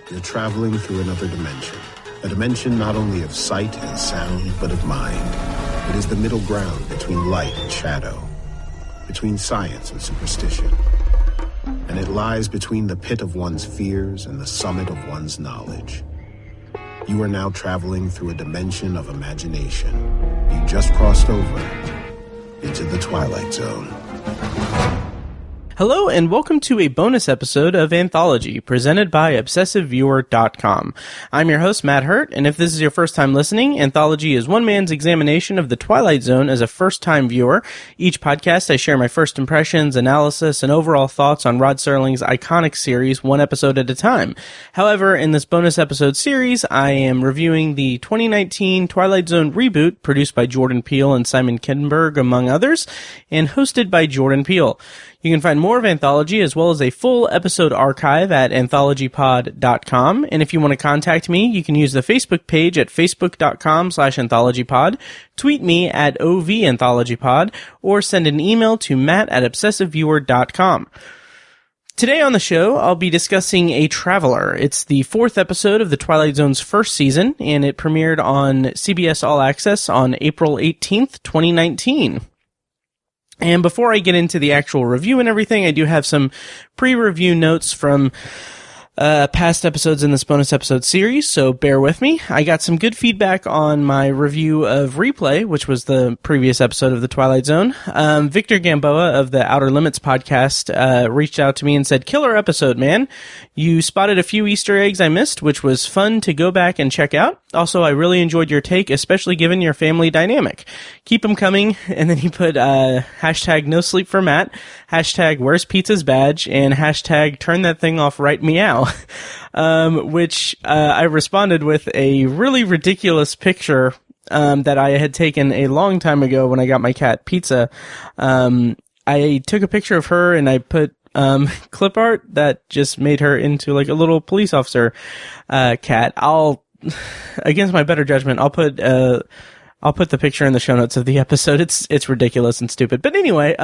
You're traveling through another dimension. A dimension not only of sight and sound, but of mind. It is the middle ground between light and shadow, between science and superstition. And it lies between the pit of one's fears and the summit of one's knowledge. You are now traveling through a dimension of imagination. You just crossed over into the Twilight Zone. Hello, and welcome to a bonus episode of Anthology, presented by ObsessiveViewer.com. I'm your host, Matt Hurt, and if this is your first time listening, Anthology is one man's examination of the Twilight Zone as a first-time viewer. Each podcast, I share my first impressions, analysis, and overall thoughts on Rod Serling's iconic series, one episode at a time. However, in this bonus episode series, I am reviewing the 2019 Twilight Zone reboot, produced by Jordan Peele and Simon Kinberg, among others, and hosted by Jordan Peele. You can find more of Anthology as well as a full episode archive at anthologypod.com. And if you want to contact me, you can use the Facebook page at facebook.com/anthologypod, tweet me at OVAnthologypod, or send an email to matt@obsessiveviewer.com. Today on the show, I'll be discussing A Traveler. It's the fourth episode of the Twilight Zone's first season, and it premiered on CBS All-Access on April 18th, 2019. And before I get into the actual review and everything, I do have some pre-review notes from past episodes in this bonus episode series, so bear with me. I got some good feedback on my review of Replay, which was the previous episode of the Twilight Zone. Victor Gamboa of the Outer Limits podcast reached out to me and said, "Killer episode, man. You spotted a few Easter eggs I missed, which was fun to go back and check out. Also, I really enjoyed your take, especially given your family dynamic. Keep them coming." And then he put hashtag no sleep for Matt, hashtag where's pizza's badge, and hashtag turn that thing off right meow. Which I responded with a really ridiculous picture that I had taken a long time ago when I got my cat Pizza. I took a picture of her and I put clip art that just made her into like a little police officer cat. Against my better judgment, I'll put the picture in the show notes of the episode. It's ridiculous and stupid. But anyway,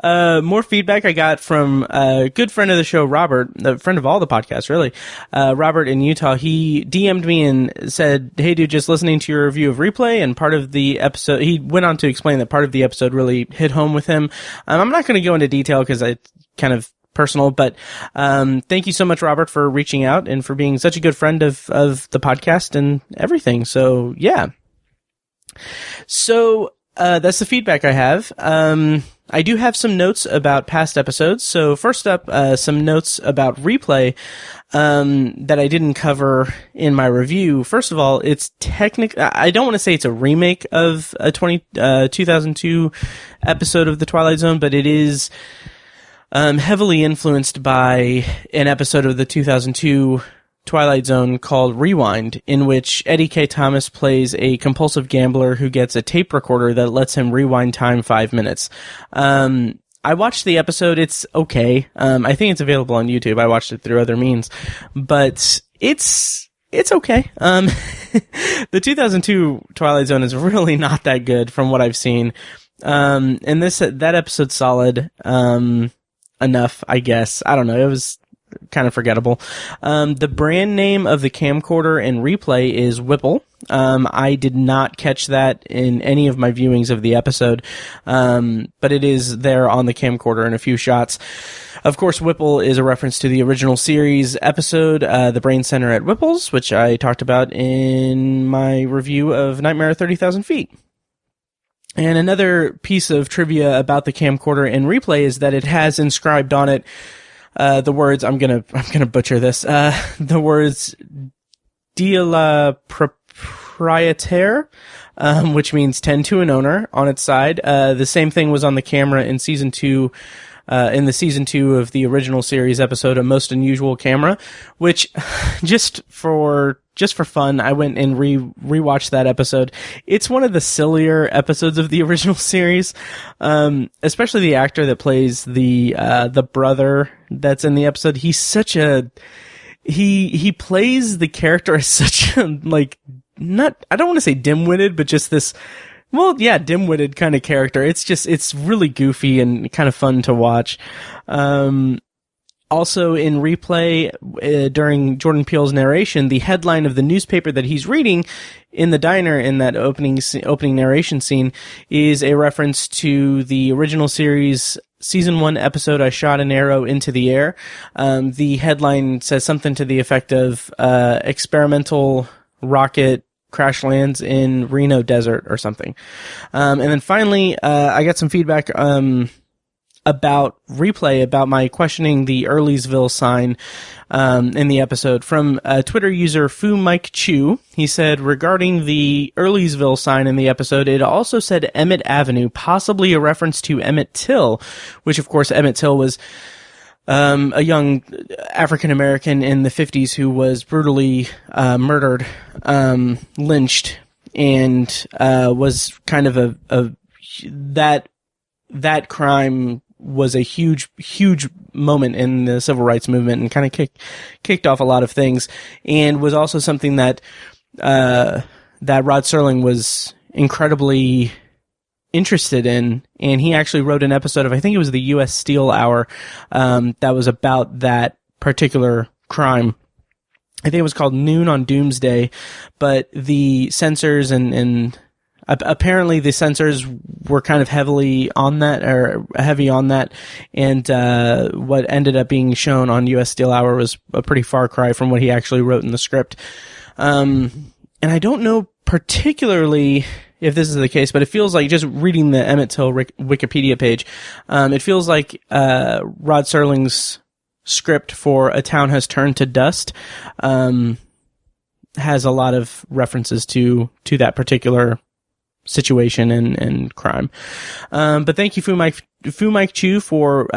more feedback I got from a good friend of the show, Robert, a friend of all the podcasts, really. Robert in Utah, he DM'd me and said, "Hey dude, just listening to your review of Replay," and part of the episode, he went on to explain that part of the episode really hit home with him. I'm not going to go into detail because it's kind of personal, but thank you so much, Robert, for reaching out and for being such a good friend of the podcast and everything. So yeah. So that's the feedback I have. I do have some notes about past episodes. So first up, some notes about Replay that I didn't cover in my review. First of all, it's I don't want to say it's a remake of a 2002 episode of The Twilight Zone, but it is heavily influenced by an episode of the 2002 Twilight Zone called Rewind, in which Eddie K. Thomas plays a compulsive gambler who gets a tape recorder that lets him rewind time 5 minutes. I watched the episode. It's okay. I think it's available on YouTube. I watched it through other means, but it's okay. The 2002 Twilight Zone is really not that good from what I've seen. And that episode's solid. Enough, I guess. I don't know. It was kind of forgettable. The brand name of the camcorder in Replay is Whipple. I did not catch that in any of my viewings of the episode, but it is there on the camcorder in a few shots. Of course, Whipple is a reference to the original series episode, The Brain Center at Whipple's, which I talked about in my review of Nightmare at 30,000 Feet. And another piece of trivia about the camcorder in Replay is that it has inscribed on it the words, I'm gonna butcher this, the words "de la propriétaire," which means 10 to an owner on its side. The same thing was on the camera in season 2, in the season 2 of the original series episode, A Most Unusual Camera, which just for fun, I went and rewatched that episode. It's one of the sillier episodes of the original series, especially the actor that plays the brother that's in the episode. He's such a, he plays the character as such a, like, not, I don't want to say dim-witted, but just this, well, yeah, dim-witted kind of character. It's really goofy and kind of fun to watch. Also in replay, during Jordan Peele's narration, the headline of the newspaper that he's reading in the diner in that opening narration scene is a reference to the original series season 1 episode, I Shot an Arrow into the Air. The headline says something to the effect of, experimental rocket crash lands in Reno Desert or something. And then finally, I got some feedback, about replay, about my questioning the Earlysville sign in the episode from Twitter user Fu Mike Chu. He said, regarding the Earlysville sign in the episode, it also said Emmett Avenue, possibly a reference to Emmett Till, which of course Emmett Till was a young African-American in the 50s who was brutally murdered, lynched, and was kind of that crime was a huge moment in the civil rights movement and kind of kicked off a lot of things, and was also something that that Rod Serling was incredibly interested in. And he actually wrote an episode of, I think it was the U.S. Steel Hour, that was about that particular crime. I think it was called Noon on Doomsday, but the censors and apparently the censors were kind of heavy on that, and what ended up being shown on U.S. Steel Hour was a pretty far cry from what he actually wrote in the script. And I don't know particularly if this is the case, but it feels like, just reading the Emmett Till Wikipedia page, it feels like Rod Serling's script for A Town Has Turned to Dust has a lot of references to that particular situation and crime. But thank you, Fu Mike Chu, for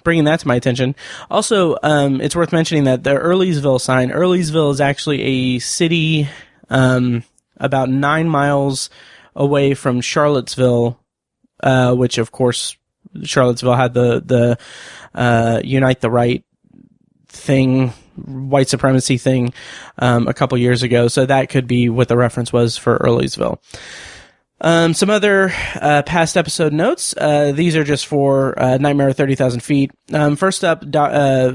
bringing that to my attention. Also, it's worth mentioning that the Earlysville sign, Earlysville is actually a city about 9 miles away from Charlottesville, which of course Charlottesville had the Unite the Right thing, white supremacy thing, a couple years ago. So that could be what the reference was for Earlysville. Some other past episode notes. These are just for Nightmare at 30,000 Feet. First up,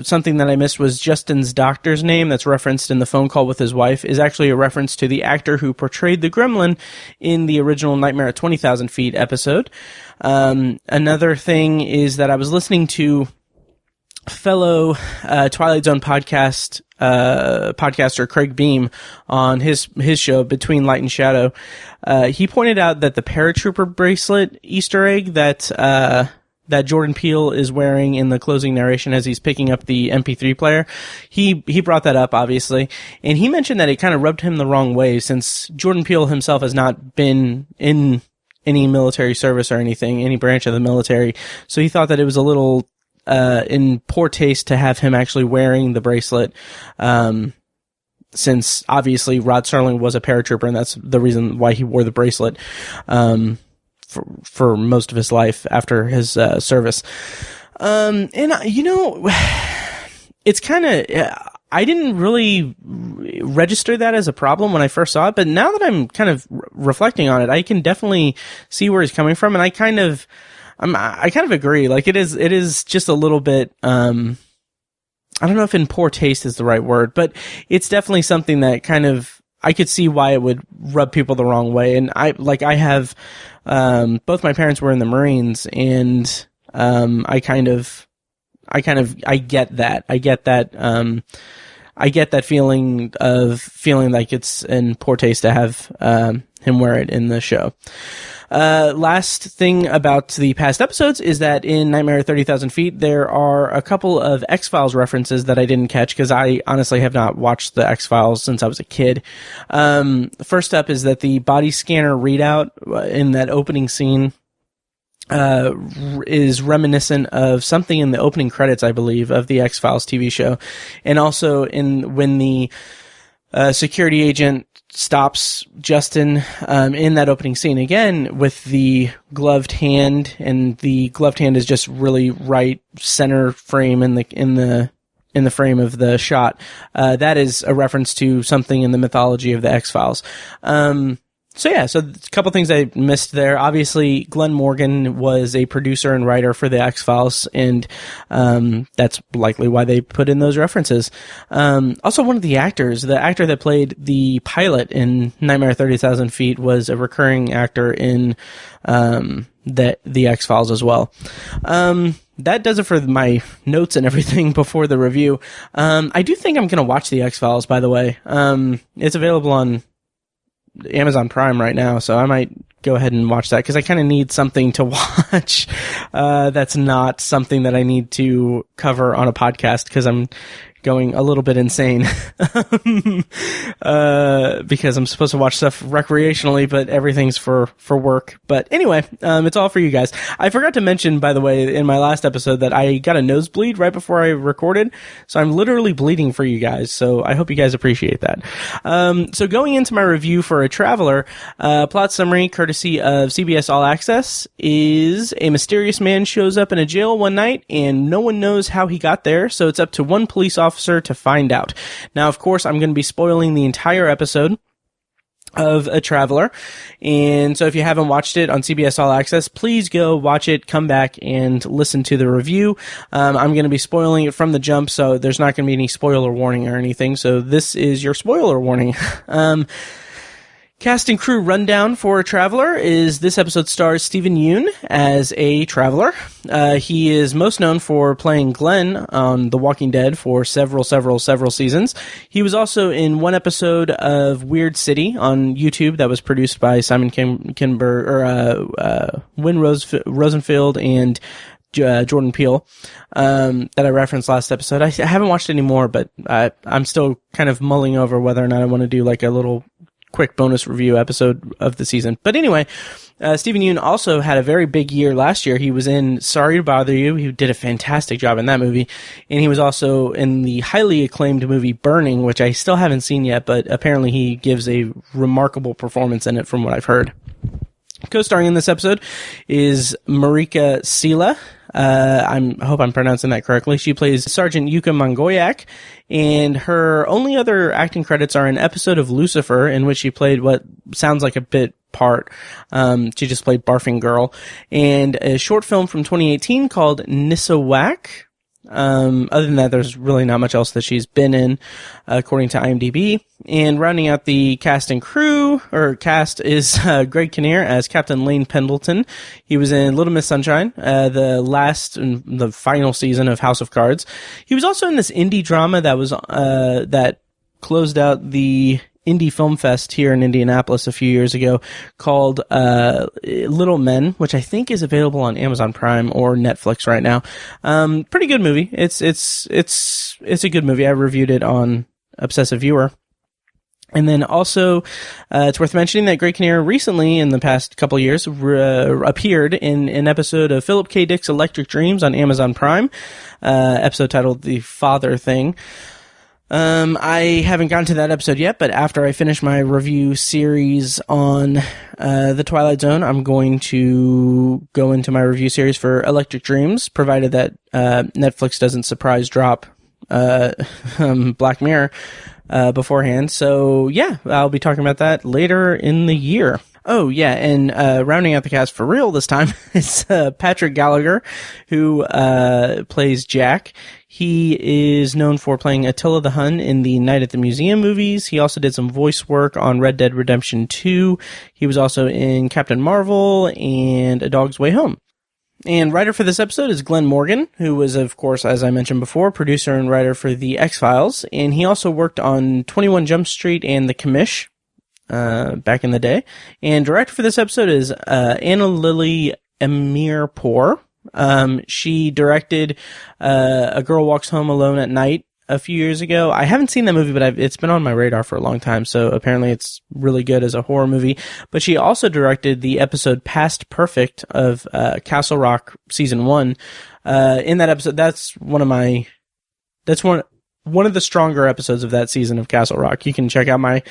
something that I missed was Justin's doctor's name that's referenced in the phone call with his wife is actually a reference to the actor who portrayed the gremlin in the original Nightmare at 20,000 Feet episode. Another thing is that I was listening to fellow Twilight Zone podcaster Craig Beam on his show Between Light and Shadow. He pointed out that the paratrooper bracelet Easter egg that Jordan Peele is wearing in the closing narration as he's picking up the MP3 player, he brought that up, obviously, and he mentioned that it kind of rubbed him the wrong way, since Jordan Peele himself has not been in any military service or anything, any branch of the military, so he thought that it was a little in poor taste to have him actually wearing the bracelet, since obviously Rod Serling was a paratrooper, and that's the reason why he wore the bracelet for most of his life after his service. And it's kind of, I didn't really register that as a problem when I first saw it, but now that I'm kind of reflecting on it, I can definitely see where he's coming from, and I kind of agree. Like, it is just a little bit, I don't know if in poor taste is the right word, but it's definitely something that kind of, I could see why it would rub people the wrong way. And I have, both my parents were in the Marines, and, I get that. I get that feeling like it's in poor taste to have, him wear it in the show. Last thing about the past episodes is that in Nightmare at 30,000 Feet, there are a couple of X-Files references that I didn't catch because I honestly have not watched the X-Files since I was a kid. First up is that the body scanner readout in that opening scene is reminiscent of something in the opening credits, I believe, of the X-Files TV show. And also when the security agent stops Justin in that opening scene again with the gloved hand, and the gloved hand is just really right center frame in the frame of the shot. That is a reference to something in the mythology of the X-Files. So a couple things I missed there. Obviously, Glenn Morgan was a producer and writer for the X-Files, and that's likely why they put in those references. Also, one of the actors, the actor that played the pilot in Nightmare 30,000 Feet, was a recurring actor in the X-Files as well. That does it for my notes and everything before the review. I do think I'm going to watch the X-Files, by the way. It's available on Amazon Prime right now, so I might go ahead and watch that because I kind of need something to watch that's not something that I need to cover on a podcast because I'm going a little bit insane because I'm supposed to watch stuff recreationally, but everything's for work. But anyway, it's all for you guys. I forgot to mention, by the way, in my last episode that I got a nosebleed right before I recorded, so I'm literally bleeding for you guys, so I hope you guys appreciate that. So going into my review for A Traveler, plot summary courtesy of CBS All-Access is a mysterious man shows up in a jail one night and no one knows how he got there, so it's up to one police officer to find out. Now, of course, I'm going to be spoiling the entire episode of A Traveler, and so if you haven't watched it on CBS All Access, please go watch it, come back, and listen to the review. I'm going to be spoiling it from the jump, so there's not going to be any spoiler warning or anything, so this is your spoiler warning. Cast and crew rundown for A Traveler is this episode stars Stephen Yeun as a traveler. He is most known for playing Glenn on The Walking Dead for several seasons. He was also in one episode of Weird City on YouTube that was produced by Simon Wynn Rosenfield and Jordan Peele, that I referenced last episode. I haven't watched any more, but I'm still kind of mulling over whether or not I want to do like a little quick bonus review episode of the season. But anyway, Stephen Yeun also had a very big year last year. He was in Sorry to Bother You. He did a fantastic job in that movie. And he was also in the highly acclaimed movie Burning, which I still haven't seen yet, but apparently he gives a remarkable performance in it from what I've heard. Co-starring in this episode is Marika Sela. I hope I'm pronouncing that correctly. She plays Sergeant Yuka Mangoyak, and her only other acting credits are an episode of Lucifer, in which she played what sounds like a bit part. She just played Barfing Girl, and a short film from 2018 called Nisawak. Other than that, there's really not much else that she's been in, according to IMDb. And rounding out the cast and crew, or cast, is Greg Kinnear as Captain Lane Pendleton. He was in Little Miss Sunshine, the last and the final season of House of Cards. He was also in this indie drama that was that closed out the Indie Film Fest here in Indianapolis a few years ago, called Little Men, which I think is available on Amazon Prime or Netflix right now. Pretty good movie. It's a good movie. I reviewed it on Obsessive Viewer. And then also, it's worth mentioning that Greg Kinnear recently, in the past couple of years, appeared in an episode of Philip K. Dick's Electric Dreams on Amazon Prime, episode titled The Father Thing. I haven't gotten to that episode yet, but after I finish my review series on the Twilight Zone, I'm going to go into my review series for Electric Dreams, provided that Netflix doesn't surprise drop Black Mirror beforehand. So yeah, I'll be talking about that later in the year. Oh, yeah, and rounding out the cast for real this time is Patrick Gallagher, who plays Jack. He is known for playing Attila the Hun in the Night at the Museum movies. He also did some voice work on Red Dead Redemption 2. He was also in Captain Marvel and A Dog's Way Home. And writer for this episode is Glenn Morgan, who was, of course, as I mentioned before, producer and writer for The X-Files. And he also worked on 21 Jump Street and The Commish back in the day. And director for this episode is Anna Lily Amirpour. She directed A Girl Walks Home Alone at Night a few years ago. I haven't seen that movie, but it's been on my radar for a long time, so apparently it's really good as a horror movie. But she also directed the episode Past Perfect of Castle Rock Season 1. In that episode, that's one of the stronger episodes of that season of Castle Rock. You can check out my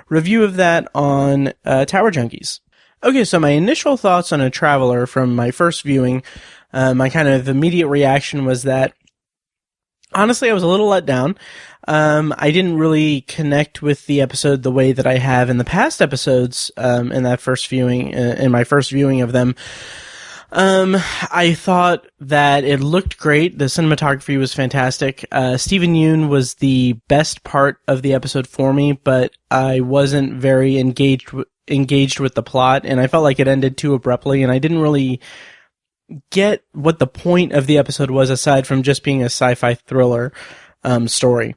review of that on Tower Junkies. Okay, so my initial thoughts on A Traveler from my first viewing, my kind of immediate reaction was that Honestly, I was a little let down. I didn't really connect with the episode the way that I have in the past episodes, in that first viewing, in my first viewing of them. I thought that it looked great. The cinematography was fantastic. Stephen Yeun was the best part of the episode for me, but I wasn't very engaged with the plot, and I felt like it ended too abruptly, and I didn't really get what the point of the episode was aside from just being a sci-fi thriller story.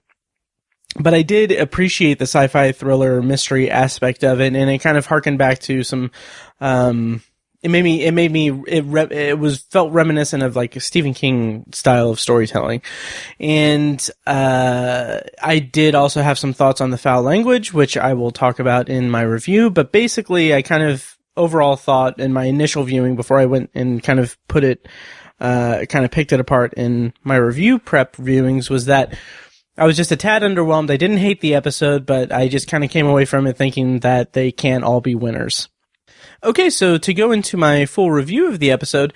But I did appreciate the sci-fi thriller mystery aspect of it, and it kind of harkened back to some it felt reminiscent of like a Stephen King style of storytelling. And I did also have some thoughts on the foul language, which I will talk about in my review, but basically I kind of overall thought in my initial viewing before I went and kind of picked it apart in my review prep viewings was that I was just a tad underwhelmed. I didn't hate the episode, but I just kind of came away from it thinking that they can't all be winners. Okay, so to go into my full review of the episode,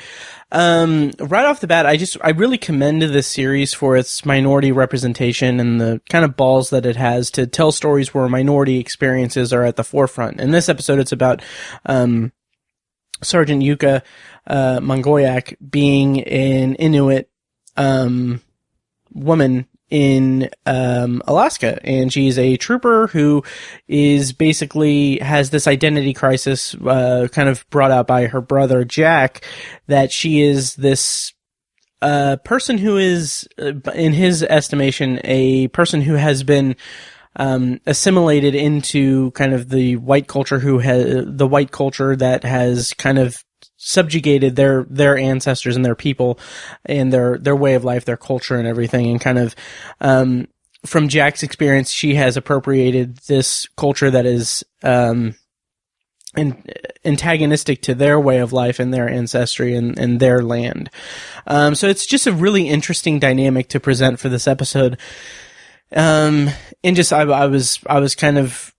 right off the bat, I really commend this series for its minority representation and the kind of balls that it has to tell stories where minority experiences are at the forefront. In this episode, it's about Sergeant Yuka Mongoyak being an Inuit woman in Alaska, and she's a trooper who is basically has this identity crisis kind of brought out by her brother Jack, that she is this person who is, in his estimation, a person who has been assimilated into kind of the white culture that has kind of subjugated their ancestors and their people and their way of life, their culture and everything. And kind of, from Jack's experience, she has appropriated this culture that is, antagonistic to their way of life and their ancestry and their land. So it's just a really interesting dynamic to present for this episode. And just, I was kind of,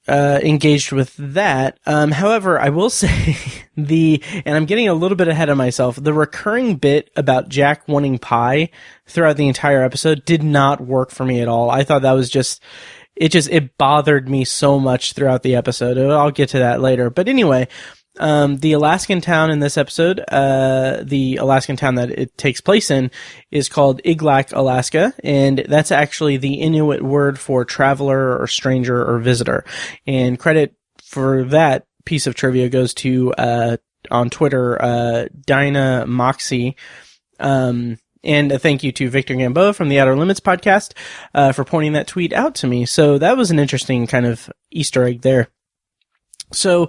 engaged with that. However, I will say and I'm getting a little bit ahead of myself, the recurring bit about Jack wanting pie throughout the entire episode did not work for me at all. I thought that was it bothered me so much throughout the episode. I'll get to that later. But anyway, the Alaskan town in this episode, the Alaskan town that it takes place in is called Iglak, Alaska, and that's actually the Inuit word for traveler or stranger or visitor. And credit for that piece of trivia goes to, on Twitter, Dinah Moxie, and a thank you to Victor Gamboa from the Outer Limits podcast, for pointing that tweet out to me. So that was an interesting kind of Easter egg there. So,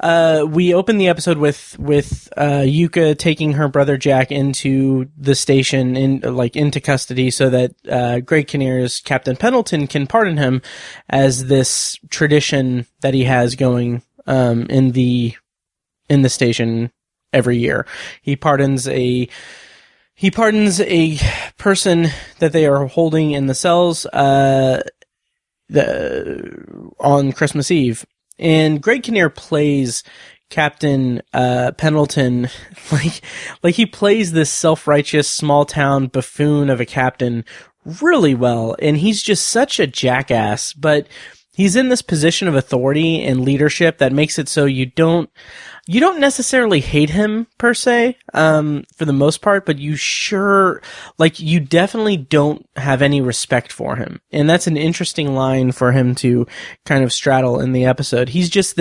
we open the episode with Yuka taking her brother Jack into the station into custody so that, Greg Kinnear's Captain Pendleton can pardon him, as this tradition that he has going, in the station every year. He pardons a person that they are holding in the cells, on Christmas Eve. And Greg Kinnear plays Captain Pendleton like he plays this self-righteous small-town buffoon of a captain really well, and he's just such a jackass, but he's in this position of authority and leadership that makes it so you don't necessarily hate him per se, for the most part, but you definitely don't have any respect for him. And that's an interesting line for him to kind of straddle in the episode. He's just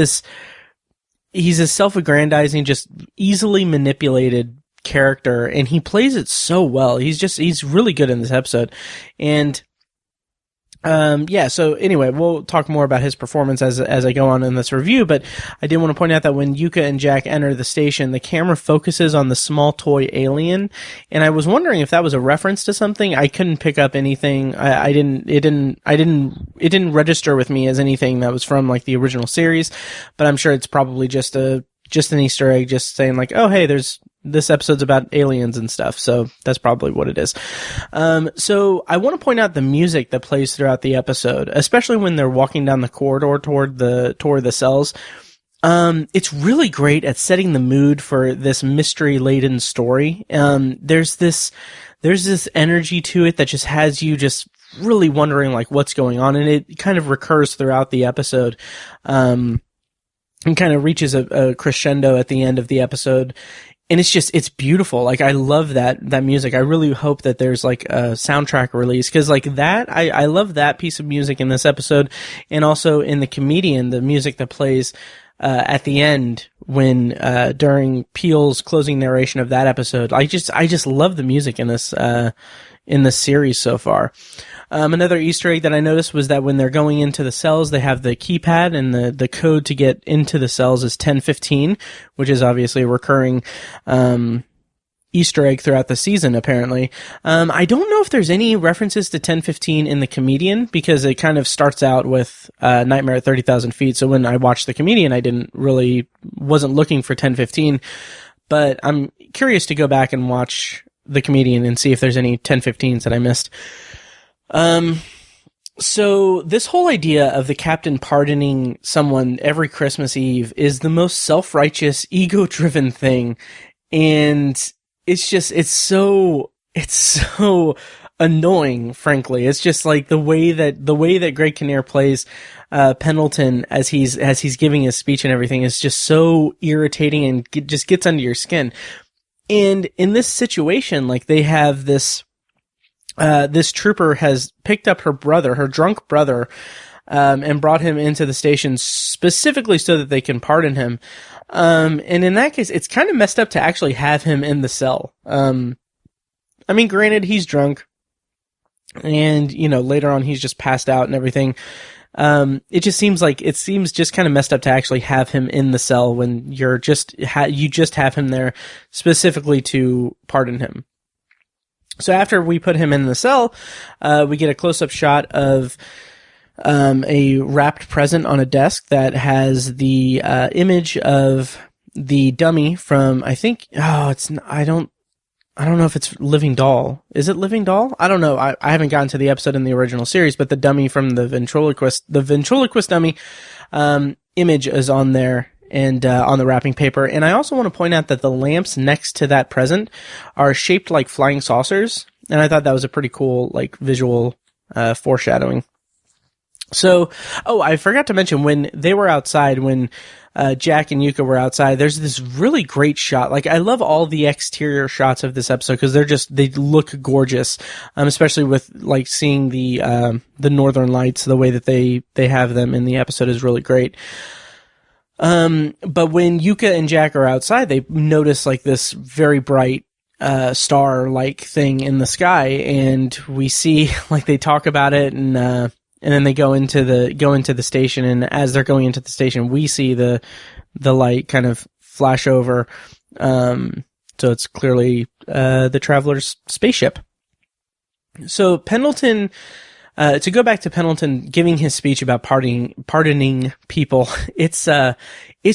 he's a self-aggrandizing, just easily manipulated character, and he plays it so well. He's really good in this episode. And so anyway, we'll talk more about his performance as I go on in this review, but I did want to point out that when Yuka and Jack enter the station, the camera focuses on the small toy alien, and I was wondering if that was a reference to something. I couldn't pick up anything. It didn't register with me as anything that was from like the original series, but I'm sure it's probably just an Easter egg, just saying like, oh, hey, this episode's about aliens and stuff, so that's probably what it is. So I want to point out the music that plays throughout the episode, especially when they're walking down the corridor toward the cells. It's really great at setting the mood for this mystery-laden story. There's this there's this energy to it that just has you just really wondering like what's going on, and it kind of recurs throughout the episode, and kind of reaches a crescendo at the end of the episode. And it's beautiful. Like, I love that music. I really hope that there's like a soundtrack release, because like that, I love that piece of music in this episode, and also in The Comedian, the music that plays at the end when during Peele's closing narration of that episode. I just love the music in this series so far. Another Easter egg that I noticed was that when they're going into the cells, they have the keypad, and the code to get into the cells is 1015, which is obviously a recurring Easter egg throughout the season, apparently. I don't know if there's any references to 1015 in The Comedian, because it kind of starts out with Nightmare at 30,000 Feet. So when I watched The Comedian, I wasn't looking for 1015, but I'm curious to go back and watch The Comedian and see if there's any 1015s that I missed. So this whole idea of the captain pardoning someone every Christmas Eve is the most self-righteous, ego-driven thing. And it's so annoying, frankly. It's just like the way that Greg Kinnear plays, Pendleton as he's giving his speech and everything is just so irritating and just gets under your skin. And in this situation, like, they have this trooper has picked up her drunk brother, and brought him into the station specifically so that they can pardon him. And in that case, it's kind of messed up to actually have him in the cell. I mean, granted, he's drunk, and, later on he's just passed out and everything. It seems just kind of messed up to actually have him in the cell when you just have him there specifically to pardon him. So after we put him in the cell, we get a close-up shot of a wrapped present on a desk that has the image of the dummy from, I don't know if it's Living Doll. Is it Living Doll? I don't know. I haven't gotten to the episode in the original series, but the dummy from the ventriloquist dummy image is on there. And on the wrapping paper. And I also want to point out that the lamps next to that present are shaped like flying saucers. And I thought that was a pretty cool, like, visual foreshadowing. So, I forgot to mention, when they were outside, when Jack and Yuka were outside, there's this really great shot. Like, I love all the exterior shots of this episode because they look gorgeous. Especially with, like, seeing the Northern Lights, the way that they have them in the episode is really great. But when Yuka and Jack are outside, they notice like this very bright, star-like thing in the sky, and we see, like, they talk about it, and then they go into the station, and as they're going into the station, we see the light kind of flash over, so it's clearly, the Traveler's spaceship. So Pendleton, to go back to Pendleton giving his speech about pardoning people, it's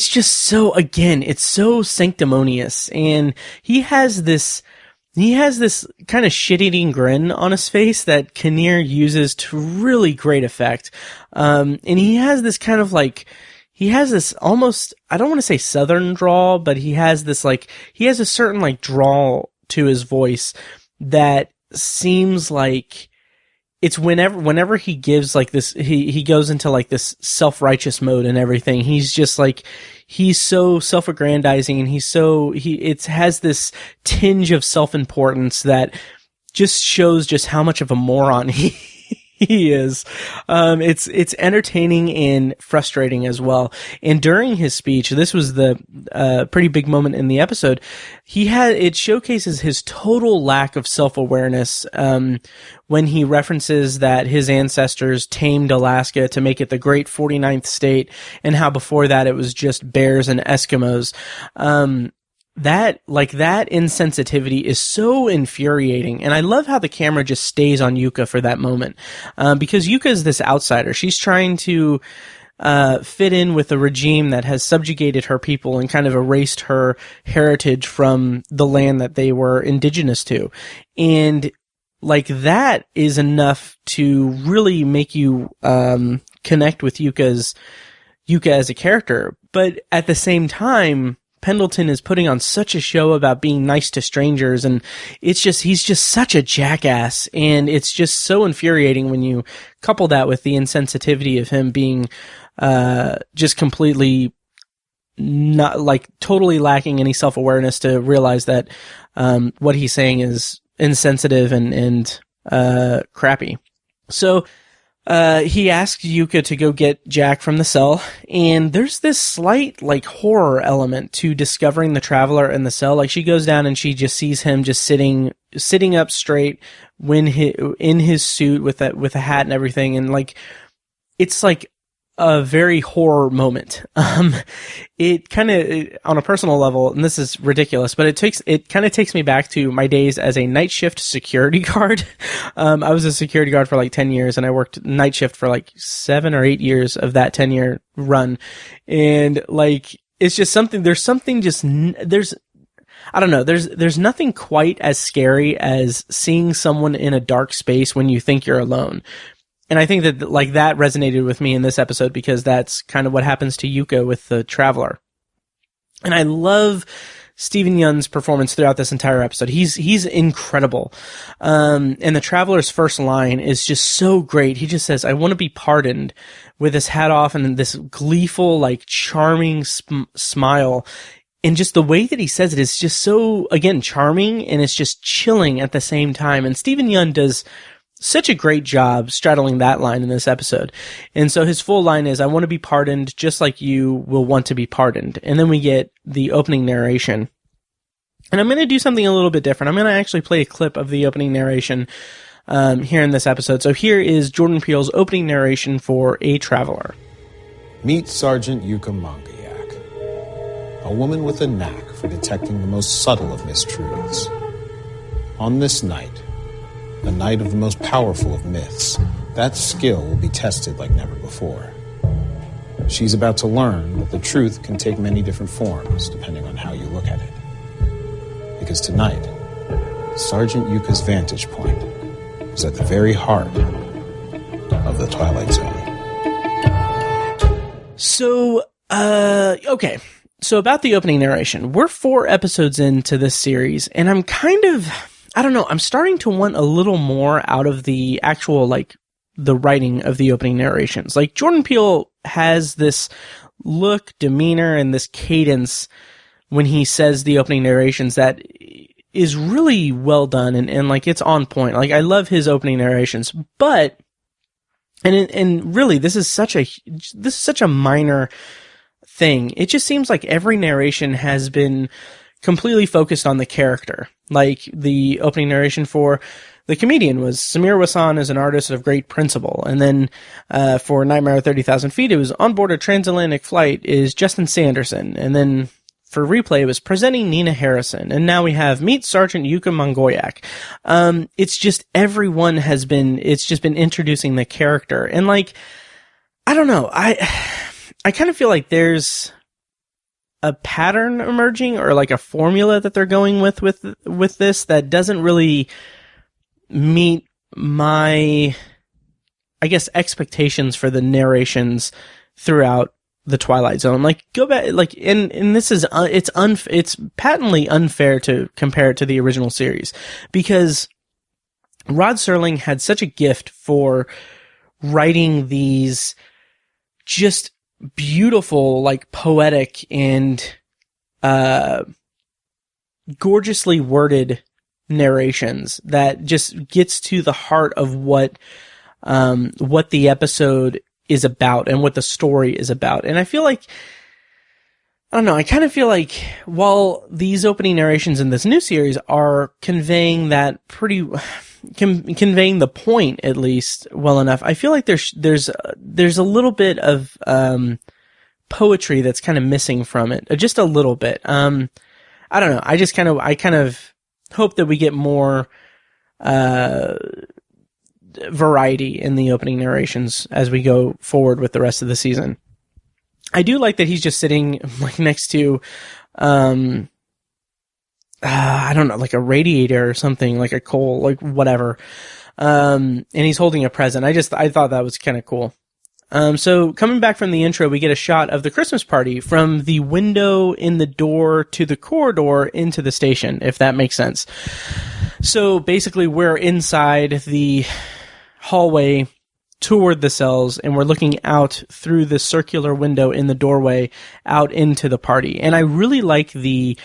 just so, again, it's so sanctimonious, and he has this kind of shit-eating grin on his face that Kinnear uses to really great effect. And he has this kind of like, he has this almost, I don't want to say southern drawl, but he has a certain like drawl to his voice that seems like it's whenever he gives like this, he goes into like this self-righteous mode and everything. He's just like, he's so self-aggrandizing, and it has this tinge of self-importance that just shows just how much of a moron he is. It's entertaining and frustrating as well. And during his speech, this was the pretty big moment in the episode. It showcases his total lack of self-awareness, when he references that his ancestors tamed Alaska to make it the great 49th state, and how before that it was just bears and Eskimos. That insensitivity is so infuriating, and I love how the camera just stays on Yuka for that moment, because Yuka is this outsider. She's trying to fit in with a regime that has subjugated her people and kind of erased her heritage from the land that they were indigenous to, and like that is enough to really make you connect with Yuka as a character. But at the same time, Pendleton is putting on such a show about being nice to strangers, and he's just such a jackass, and it's just so infuriating when you couple that with the insensitivity of him being just completely not, like, totally lacking any self-awareness to realize that what he's saying is insensitive and crappy. So he asks Yuka to go get Jack from the cell, and there's this slight, like, horror element to discovering the Traveler in the cell. Like, she goes down and she just sees him just sitting up straight in his suit with a hat and everything, and, like, it's like a very horror moment. It kind of, on a personal level, and this is ridiculous, but it kind of takes me back to my days as a night shift security guard. I was a security guard for like 10 years, and I worked night shift for like 7 or 8 years of that 10-year run. And, like, it's just something, I don't know, there's nothing quite as scary as seeing someone in a dark space when you think you're alone. And I think that, like, that resonated with me in this episode because that's kind of what happens to Yuka with the Traveler. And I love Steven Yeun's performance throughout this entire episode. He's incredible. And the Traveler's first line is just so great. He just says, "I want to be pardoned," with his hat off and this gleeful, like, charming smile. And just the way that he says it is just so, again, charming, and it's just chilling at the same time. And Steven Yeun does such a great job straddling that line in this episode. And so his full line is, "I want to be pardoned just like you will want to be pardoned." And then we get the opening narration. And I'm going to do something a little bit different. I'm going to actually play a clip of the opening narration here in this episode. So here is Jordan Peele's opening narration for A Traveler. Meet Sergeant Yuka Mangayak, a woman with a knack for detecting the most subtle of mistruths. On this night, the night of the most powerful of myths, that skill will be tested like never before. She's about to learn that the truth can take many different forms depending on how you look at it. Because tonight, Sergeant Yuka's vantage point is at the very heart of the Twilight Zone. So, okay. So about the opening narration, we're 4 episodes into this series, and I'm kind of, I don't know, I'm starting to want a little more out of the actual, like, the writing of the opening narrations. Like, Jordan Peele has this look, demeanor, and this cadence when he says the opening narrations that is really well done, and like, it's on point. Like, I love his opening narrations, but, and really, this is such a minor thing. It just seems like every narration has been completely focused on the character. Like, the opening narration for The Comedian was Samir Wassan is an artist of great principle. And then for Nightmare at 30,000 Feet, it was On Board a Transatlantic Flight is Justin Sanderson. And then for Replay, it was Presenting Nina Harrison. And now we have Meet Sergeant Yuka Mangoyak. It's just it's just been introducing the character. And, like, I don't know, I kind of feel like there's a pattern emerging, or like a formula that they're going with this that doesn't really meet my, I guess, expectations for the narrations throughout the Twilight Zone. Like, go back, like, and this is, it's patently unfair to compare it to the original series, because Rod Serling had such a gift for writing these just beautiful, like, poetic and gorgeously worded narrations that just gets to the heart of what the episode is about and what the story is about. And I feel like, I don't know, I kind of feel like while these opening narrations in this new series are conveying that conveying the point, at least, well enough, I feel like there's a little bit of poetry that's kind of missing from it, just a little bit. I don't know, I kind of hope that we get more variety in the opening narrations as we go forward with the rest of the season. I do like that he's just sitting, like, next to I don't know, like a radiator or something, like a coal, like whatever. And he's holding a present. I thought that was kind of cool. So coming back from the intro, we get a shot of the Christmas party from the window in the door to the corridor into the station, if that makes sense. So basically we're inside the hallway toward the cells, and we're looking out through the circular window in the doorway out into the party. And I really like the,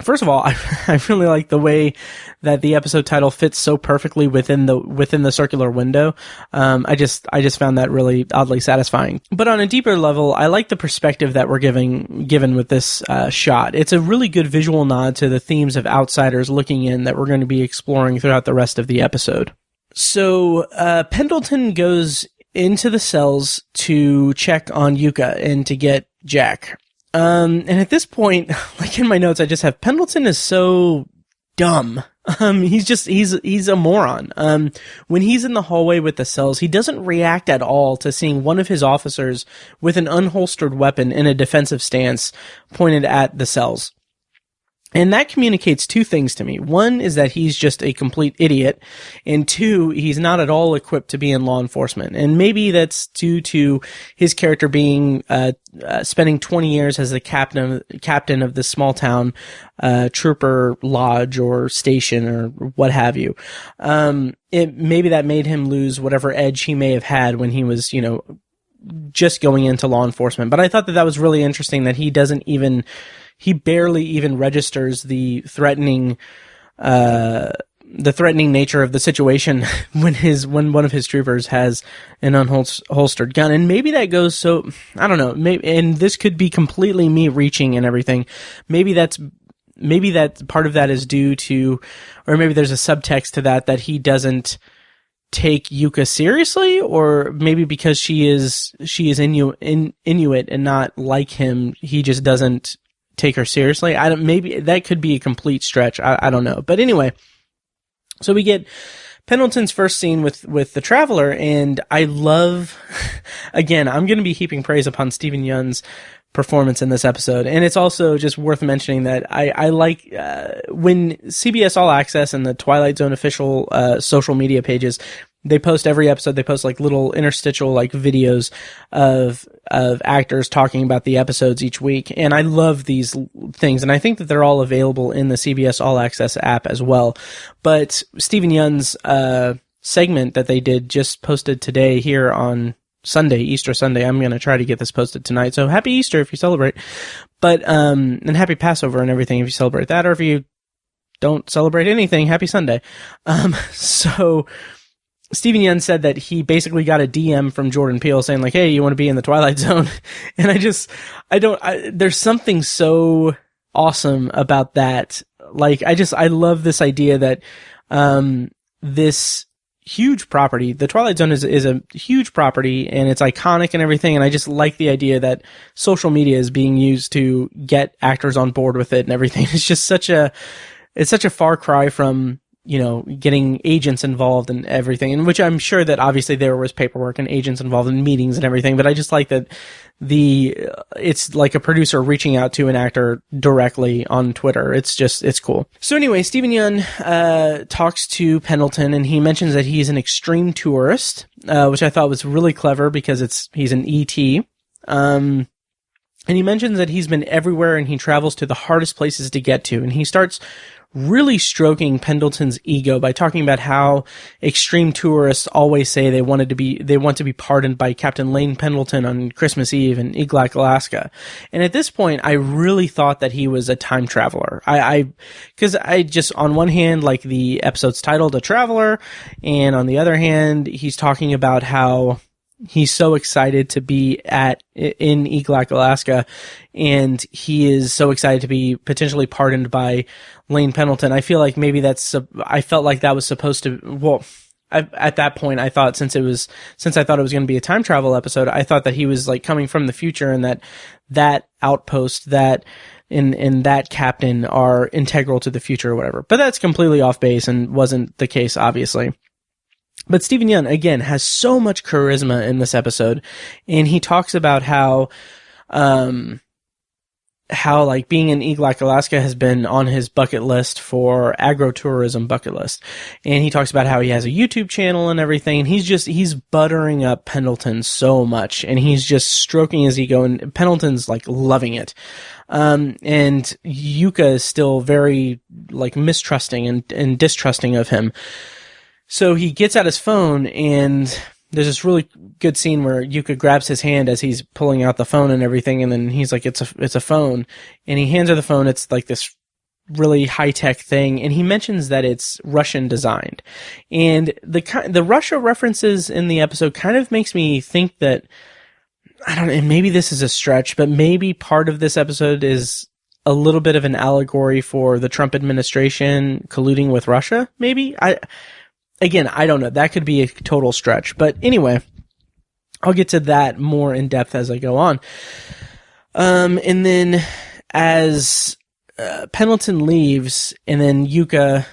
first of all, I really like the way that the episode title fits so perfectly within the circular window. I just found that really oddly satisfying. But on a deeper level, I like the perspective that we're given with this shot. It's a really good visual nod to the themes of outsiders looking in that we're going to be exploring throughout the rest of the episode. So Pendleton goes into the cells to check on Yuka and to get Jack. And at this point, like in my notes, I just have Pendleton is so dumb. He's a moron. When he's in the hallway with the cells, he doesn't react at all to seeing one of his officers with an unholstered weapon in a defensive stance pointed at the cells. And that communicates two things to me. One is that he's just a complete idiot, and two, he's not at all equipped to be in law enforcement. And maybe that's due to his character being spending 20 years as the captain of this small town trooper lodge or station or what have you. Maybe that made him lose whatever edge he may have had when he was, just going into law enforcement. But I thought that was really interesting that he barely even registers the threatening nature of the situation when one of his troopers has an unholstered gun. And maybe that goes so, I don't know, and this could be completely me reaching and everything. Maybe that part of that is due to, or maybe there's a subtext to that he doesn't take Yuka seriously, or maybe because she is Inuit and not like him, he just doesn't take her seriously. Maybe that could be a complete stretch. I don't know. But anyway, so we get Pendleton's first scene with the Traveler, and I love, again, I'm going to be heaping praise upon Steven Yeun's performance in this episode. And it's also just worth mentioning that I like when CBS All Access and the Twilight Zone official social media pages, they post every episode, they post like little interstitial like videos of actors talking about the episodes each week. And I love these things, and I think that they're all available in the CBS All Access app as well. But Steven Yeun's segment that they did just posted today here on Sunday, Easter Sunday. I'm going to try to get this posted tonight. So happy Easter if you celebrate. But, and happy Passover and everything if you celebrate that, or if you don't celebrate anything, happy Sunday. So Steven Yeun said that he basically got a DM from Jordan Peele saying like, hey, you want to be in the Twilight Zone? And there's something so awesome about that. Like, I love this idea that, this huge property, the Twilight Zone is a huge property, and it's iconic and everything. And I just like the idea that social media is being used to get actors on board with it and everything. It's just such a far cry from, getting agents involved and everything, in which I'm sure that obviously there was paperwork and agents involved in meetings and everything, but I just like that it's like a producer reaching out to an actor directly on Twitter. It's cool. So anyway, Steven Yeun talks to Pendleton, and he mentions that he's an extreme tourist, which I thought was really clever because he's an ET. And he mentions that he's been everywhere and he travels to the hardest places to get to, and he starts really stroking Pendleton's ego by talking about how extreme tourists always say they want to be pardoned by Captain Lane Pendleton on Christmas Eve in Eglak, Alaska. And at this point, I really thought that he was a time traveler. Cause I just, on one hand, like the episode's titled A Traveler, and on the other hand, he's talking about how he's so excited to be in Eglak, Alaska, and he is so excited to be potentially pardoned by Lane Pendleton. I feel like maybe I felt like that was supposed to, well, at that point, I thought since I thought it was going to be a time travel episode, I thought that he was like coming from the future, and that outpost, that and that captain are integral to the future or whatever. But that's completely off base and wasn't the case, obviously. But Steven Yeun, again, has so much charisma in this episode, and he talks about how, how like being in Eglac, Alaska has been on his bucket list for agro-tourism bucket list. And he talks about how he has a YouTube channel and everything. And he's buttering up Pendleton so much, and he's just stroking his ego, and Pendleton's like loving it. And Yuka is still very like mistrusting and distrusting of him. So he gets out his phone, and there's this really good scene where Yuka grabs his hand as he's pulling out the phone and everything, and then he's like, it's a phone. And he hands her the phone. It's like this really high-tech thing, and he mentions that it's Russian designed. And the Russia references in the episode kind of makes me think that, I don't know, and maybe this is a stretch, but maybe part of this episode is a little bit of an allegory for the Trump administration colluding with Russia, maybe? Again, I don't know. That could be a total stretch. But anyway, I'll get to that more in depth as I go on. And then as Pendleton leaves, and then Yuka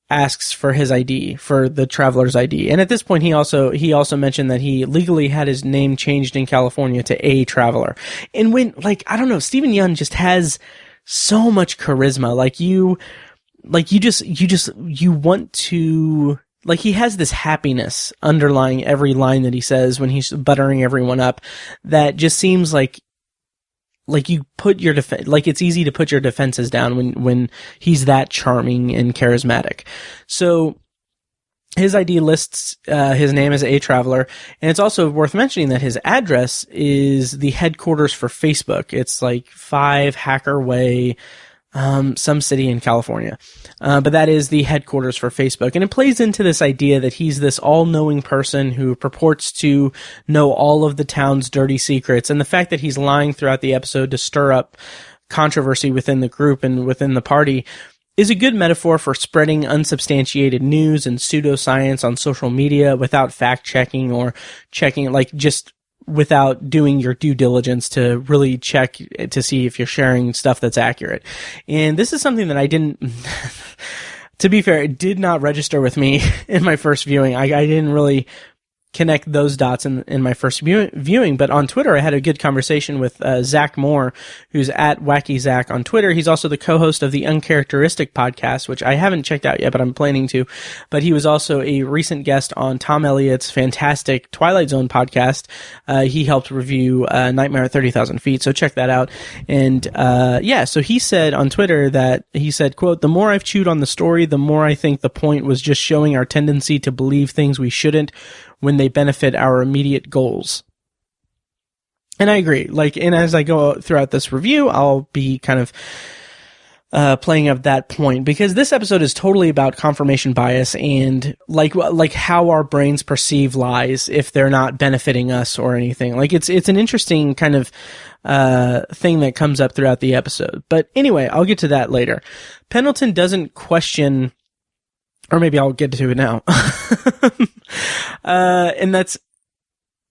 asks for his ID, for the traveler's ID. And at this point, he also mentioned that he legally had his name changed in California to A Traveler. And when, like, I don't know, Steven Yeun just has so much charisma. You want to, like, he has this happiness underlying every line that he says when he's buttering everyone up that just seems like you put your like it's easy to put your defenses down when he's that charming and charismatic. So his ID lists his name as A Traveler, and it's also worth mentioning that his address is the headquarters for Facebook. It's like 5 Hacker Way, some city in California. But that is the headquarters for Facebook. And it plays into this idea that he's this all-knowing person who purports to know all of the town's dirty secrets. And the fact that he's lying throughout the episode to stir up controversy within the group and within the party is a good metaphor for spreading unsubstantiated news and pseudoscience on social media without fact-checking or checking, like, just without doing your due diligence to really check to see if you're sharing stuff that's accurate. And this is something that I didn't, to be fair, it did not register with me in my first viewing. I didn't really connect those dots in my first viewing, but on Twitter I had a good conversation with Zach Moore, who's at Wacky Zach on Twitter. He's also the co-host of the Uncharacteristic podcast, which I haven't checked out yet, but I'm planning to. But he was also a recent guest on Tom Elliott's fantastic Twilight Zone podcast. He helped review Nightmare at 30,000 Feet, so check that out. And so he said on Twitter that, he said, quote, "The more I've chewed on the story, the more I think the point was just showing our tendency to believe things we shouldn't when they benefit our immediate goals." And I agree. Like, and as I go throughout this review, I'll be kind of playing up that point, because this episode is totally about confirmation bias and like how our brains perceive lies if they're not benefiting us or anything. Like, it's an interesting kind of thing that comes up throughout the episode. But anyway, I'll get to that later. Pendleton doesn't question, or maybe I'll get to it now. And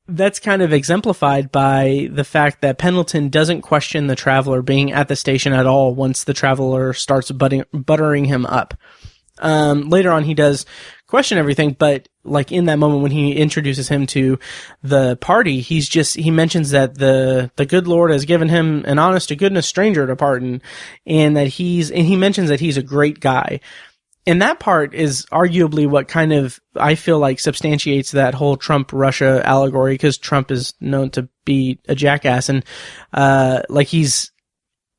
that's kind of exemplified by the fact that Pendleton doesn't question the Traveler being at the station at all once the Traveler starts buttering him up. Later on, he does question everything, but like in that moment when he introduces him to the party, he mentions that the good Lord has given him an honest to goodness stranger to pardon, and he mentions that he's a great guy. And that part is arguably what kind of, I feel like, substantiates that whole Trump-Russia allegory, because Trump is known to be a jackass. And,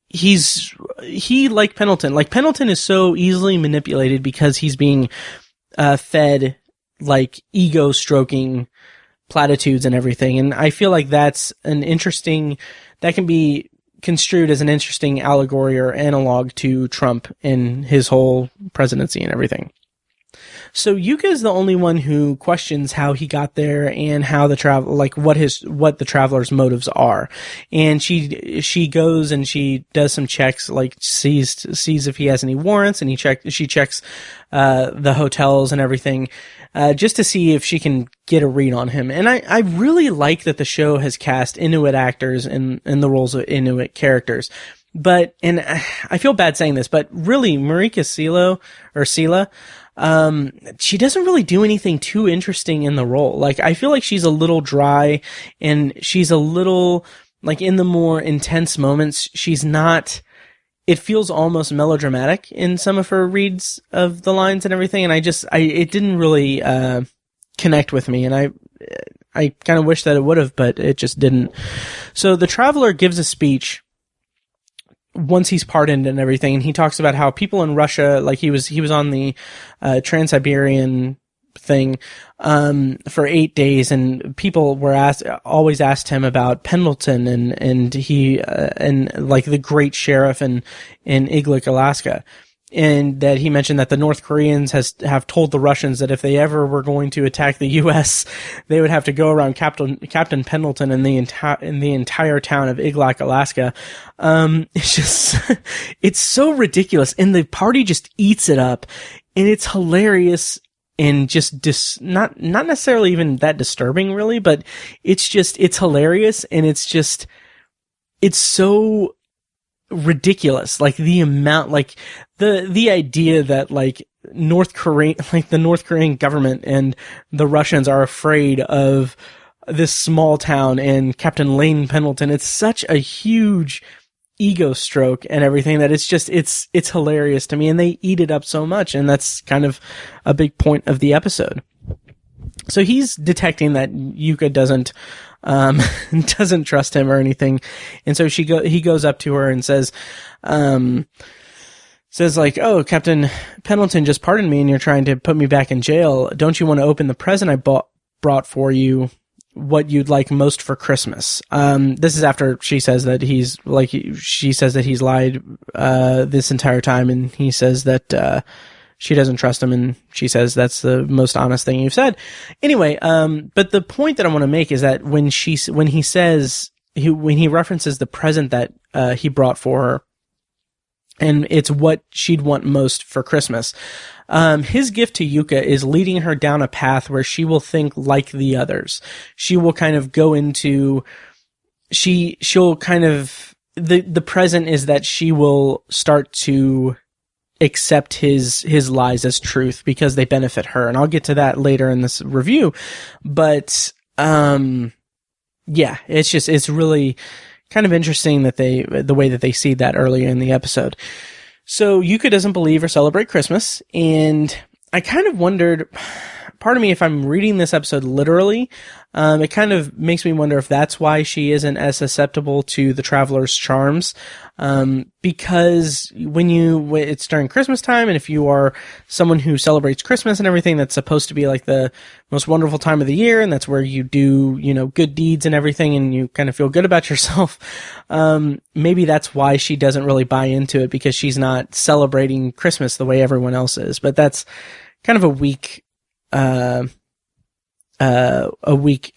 he like Pendleton. Like, Pendleton is so easily manipulated because he's being, fed, like, ego-stroking platitudes and everything. And I feel like that can be construed as an interesting allegory or analog to Trump and his whole presidency and everything. So Yuka is the only one who questions how he got there and how what the Traveler's motives are. And she goes and she does some checks, like sees if he has any warrants, and she checks the hotels and everything, just to see if she can get a read on him. And I really like that the show has cast Inuit actors in the roles of Inuit characters. But, and I feel bad saying this, but really, Marika Sela, she doesn't really do anything too interesting in the role. Like, I feel like she's a little dry, and she's a little, like in the more intense moments, she's not, it feels almost melodramatic in some of her reads of the lines and everything. And it didn't really, connect with me. And I kind of wish that it would have, but it just didn't. So the Traveler gives a speech once he's pardoned and everything, and he talks about how people in Russia, like he was on the Trans-Siberian thing for 8 days, and people were always asked him about Pendleton and he and like the great sheriff in Iglik, Alaska. And that he mentioned that the North Koreans have told the Russians that if they ever were going to attack the U.S., they would have to go around Captain Pendleton in the entire town of Iglik, Alaska. It's just, it's so ridiculous. And the party just eats it up. And it's hilarious and just not necessarily even that disturbing really, but it's hilarious. And it's so ridiculous. Like the amount, like the idea that like the North Korean government and the Russians are afraid of this small town and Captain Lane Pendleton. It's such a huge ego stroke and everything that it's hilarious to me, and they eat it up so much. And that's kind of a big point of the episode. So he's detecting that Yuka doesn't trust him or anything. And so he goes up to her and says like, "Oh, Captain Pendleton just pardoned me and you're trying to put me back in jail. Don't you want to open the present I brought for you? What you'd like most for Christmas?" This is after she says that he's lied, this entire time. And he says that, she doesn't trust him, and she says that's the most honest thing you've said. Anyway, but the point that I want to make is that when he references the present that he brought for her, and it's what she'd want most for Christmas, his gift to Yuka is leading her down a path where she will think like the others. She will kind of go into, she'll kind of, the present is that she will start to accept his lies as truth because they benefit her. And I'll get to that later in this review. But, yeah, it's really kind of interesting that the way that they see that earlier in the episode. So Yuka doesn't believe or celebrate Christmas. And I kind of wondered, part of me, if I'm reading this episode literally, it kind of makes me wonder if that's why she isn't as susceptible to the Traveler's charms. Because it's during Christmas time, and if you are someone who celebrates Christmas and everything, that's supposed to be like the most wonderful time of the year, and that's where you do, good deeds and everything, and you kind of feel good about yourself. Maybe that's why she doesn't really buy into it, because she's not celebrating Christmas the way everyone else is. But that's kind of a weak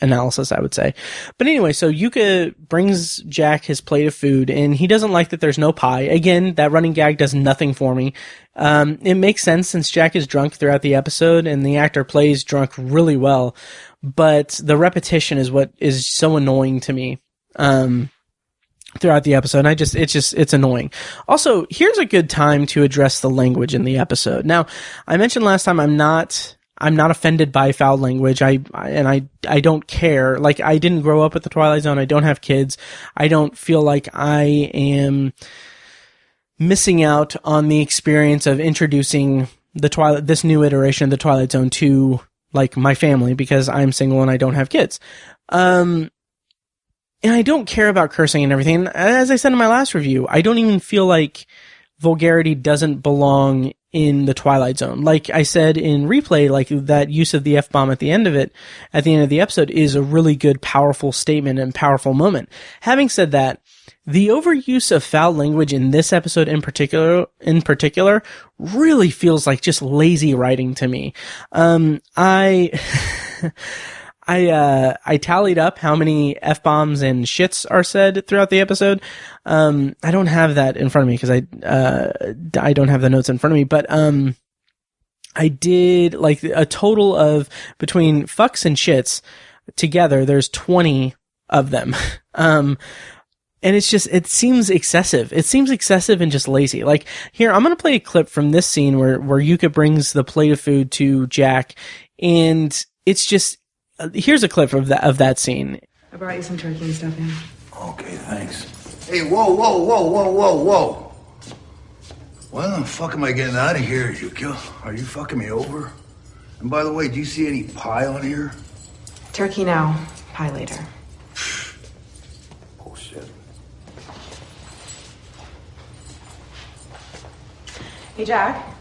analysis, I would say. But anyway, so Yuka brings Jack his plate of food, and he doesn't like that there's no pie. Again, that running gag does nothing for me. It makes sense since Jack is drunk throughout the episode, and the actor plays drunk really well. But the repetition is what is so annoying to me. Throughout the episode, and it's annoying. Also, here's a good time to address the language in the episode. Now, I mentioned last time I'm not offended by foul language. I don't care. Like, I didn't grow up with the Twilight Zone. I don't have kids. I don't feel like I am missing out on the experience of introducing this new iteration of the Twilight Zone to like my family, because I'm single and I don't have kids. And I don't care about cursing and everything. As I said in my last review, I don't even feel like vulgarity doesn't belong in the Twilight Zone. Like I said in replay, like that use of the F-bomb at the end of the episode is a really good, powerful statement and powerful moment. Having said that, the overuse of foul language in this episode in particular really feels like just lazy writing to me. I tallied up how many F-bombs and shits are said throughout the episode. I don't have that in front of me because I don't have the notes in front of me, but I did like a total of, between fucks and shits together, there's 20 of them. And it seems excessive. It seems excessive and just lazy. Like, here, I'm going to play a clip from this scene where Yuka brings the plate of food to Jack, and it's just, here's a clip of that scene. I brought you some turkey and stuffing. Okay, thanks. Hey, whoa. When the fuck am I getting out of here, Yukio? Are you fucking me over? And by the way, do you see any pie on here? Turkey now, pie later. Bullshit. Hey, Jack.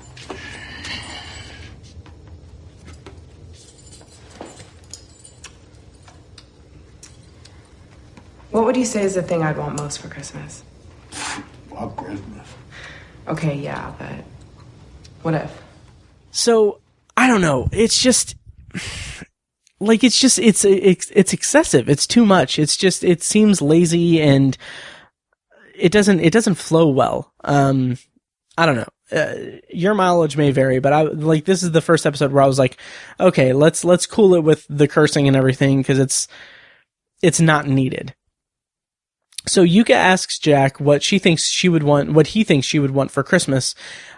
What would you say is the thing I'd want most for Christmas? Fuck Christmas. Okay, yeah, but what if? So, I don't know. It's just, like, it's excessive. It's too much. It's just, it seems lazy and it doesn't flow well. I don't know. Your mileage may vary, but this is the first episode where I was like, okay, let's cool it with the cursing and everything, because it's not needed. So Yuka asks Jack what he thinks she would want for Christmas,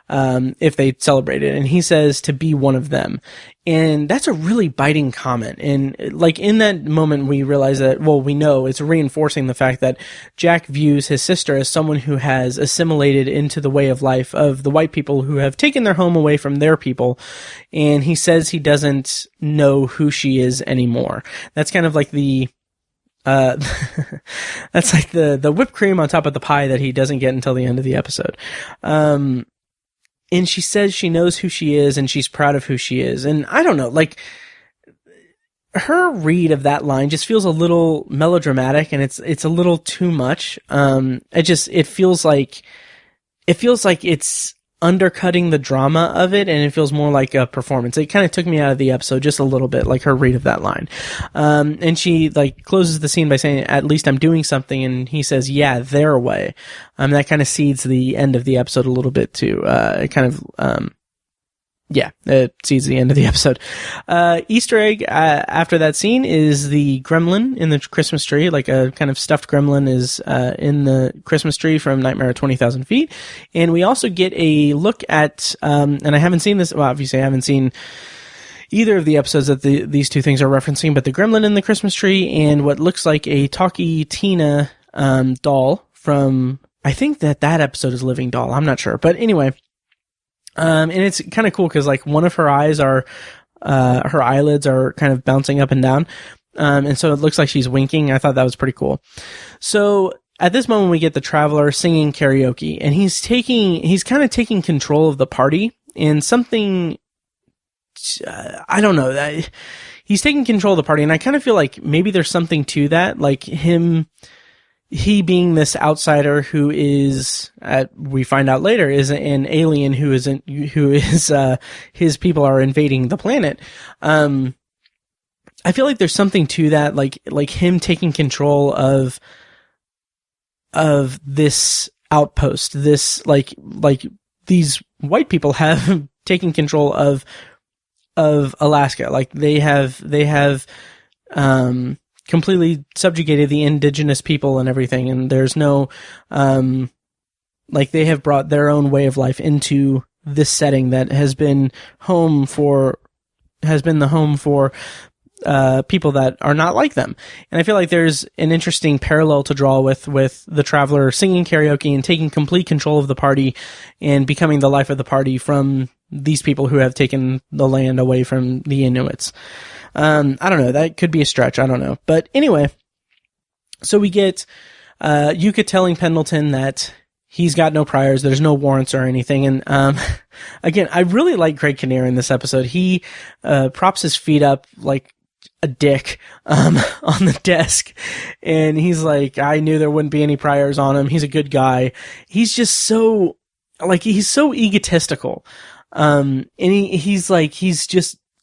if they celebrated, and he says to be one of them. And that's a really biting comment. And like in that moment, we realize that, well, we know it's reinforcing the fact that Jack views his sister as someone who has assimilated into the way of life of the white people who have taken their home away from their people. And he says he doesn't know who she is anymore. That's kind of like that's like the whipped cream on top of the pie that he doesn't get until the end of the episode. And she says she knows who she is and she's proud of who she is. And I don't know, like, her read of that line just feels a little melodramatic, and it's a little too much. It feels like it's undercutting the drama of it, and it feels more like a performance. It kind of took me out of the episode just a little bit, like her read of that line. And she like closes the scene by saying, "At least I'm doing something," and he says, "Yeah, their way." That kind of seeds the end of the episode a little bit too. It seeds the end of the episode. Easter egg after that scene is the gremlin in the Christmas tree, like a kind of stuffed gremlin is in the Christmas tree from Nightmare at 20,000 Feet. And we also get a look at, and I haven't seen this, well, obviously I haven't seen either of the episodes that these two things are referencing, but the gremlin in the Christmas tree and what looks like a Talkie Tina doll from, I think that episode is Living Doll, I'm not sure. But anyway, and it's kind of cool because like one of her eyes her eyelids are kind of bouncing up and down. And so it looks like she's winking. I thought that was pretty cool. So at this moment we get the Traveler singing karaoke, and he's kind of taking control of the party, and something, I don't know, he's taking control of the party. And I kind of feel like maybe there's something to that, like he being this outsider who is, we find out later, is an alien who is his people are invading the planet. I feel like there's something to that, like him taking control of this outpost, this like these white people have taken control of Alaska. Like they have completely subjugated the indigenous people and everything, and there's no they have brought their own way of life into this setting that has been the home for people that are not like them. And I feel like there's an interesting parallel to draw with the Traveler singing karaoke and taking complete control of the party and becoming the life of the party from these people who have taken the land away from the Inuits. I don't know. That could be a stretch. I don't know. But anyway, so we get Yuka telling Pendleton that he's got no priors, there's no warrants or anything. And again, I really like Greg Kinnear in this episode. He props his feet up like a dick on the desk, and he's like, I knew there wouldn't be any priors on him. He's a good guy. He's just so, like, he's so egotistical. And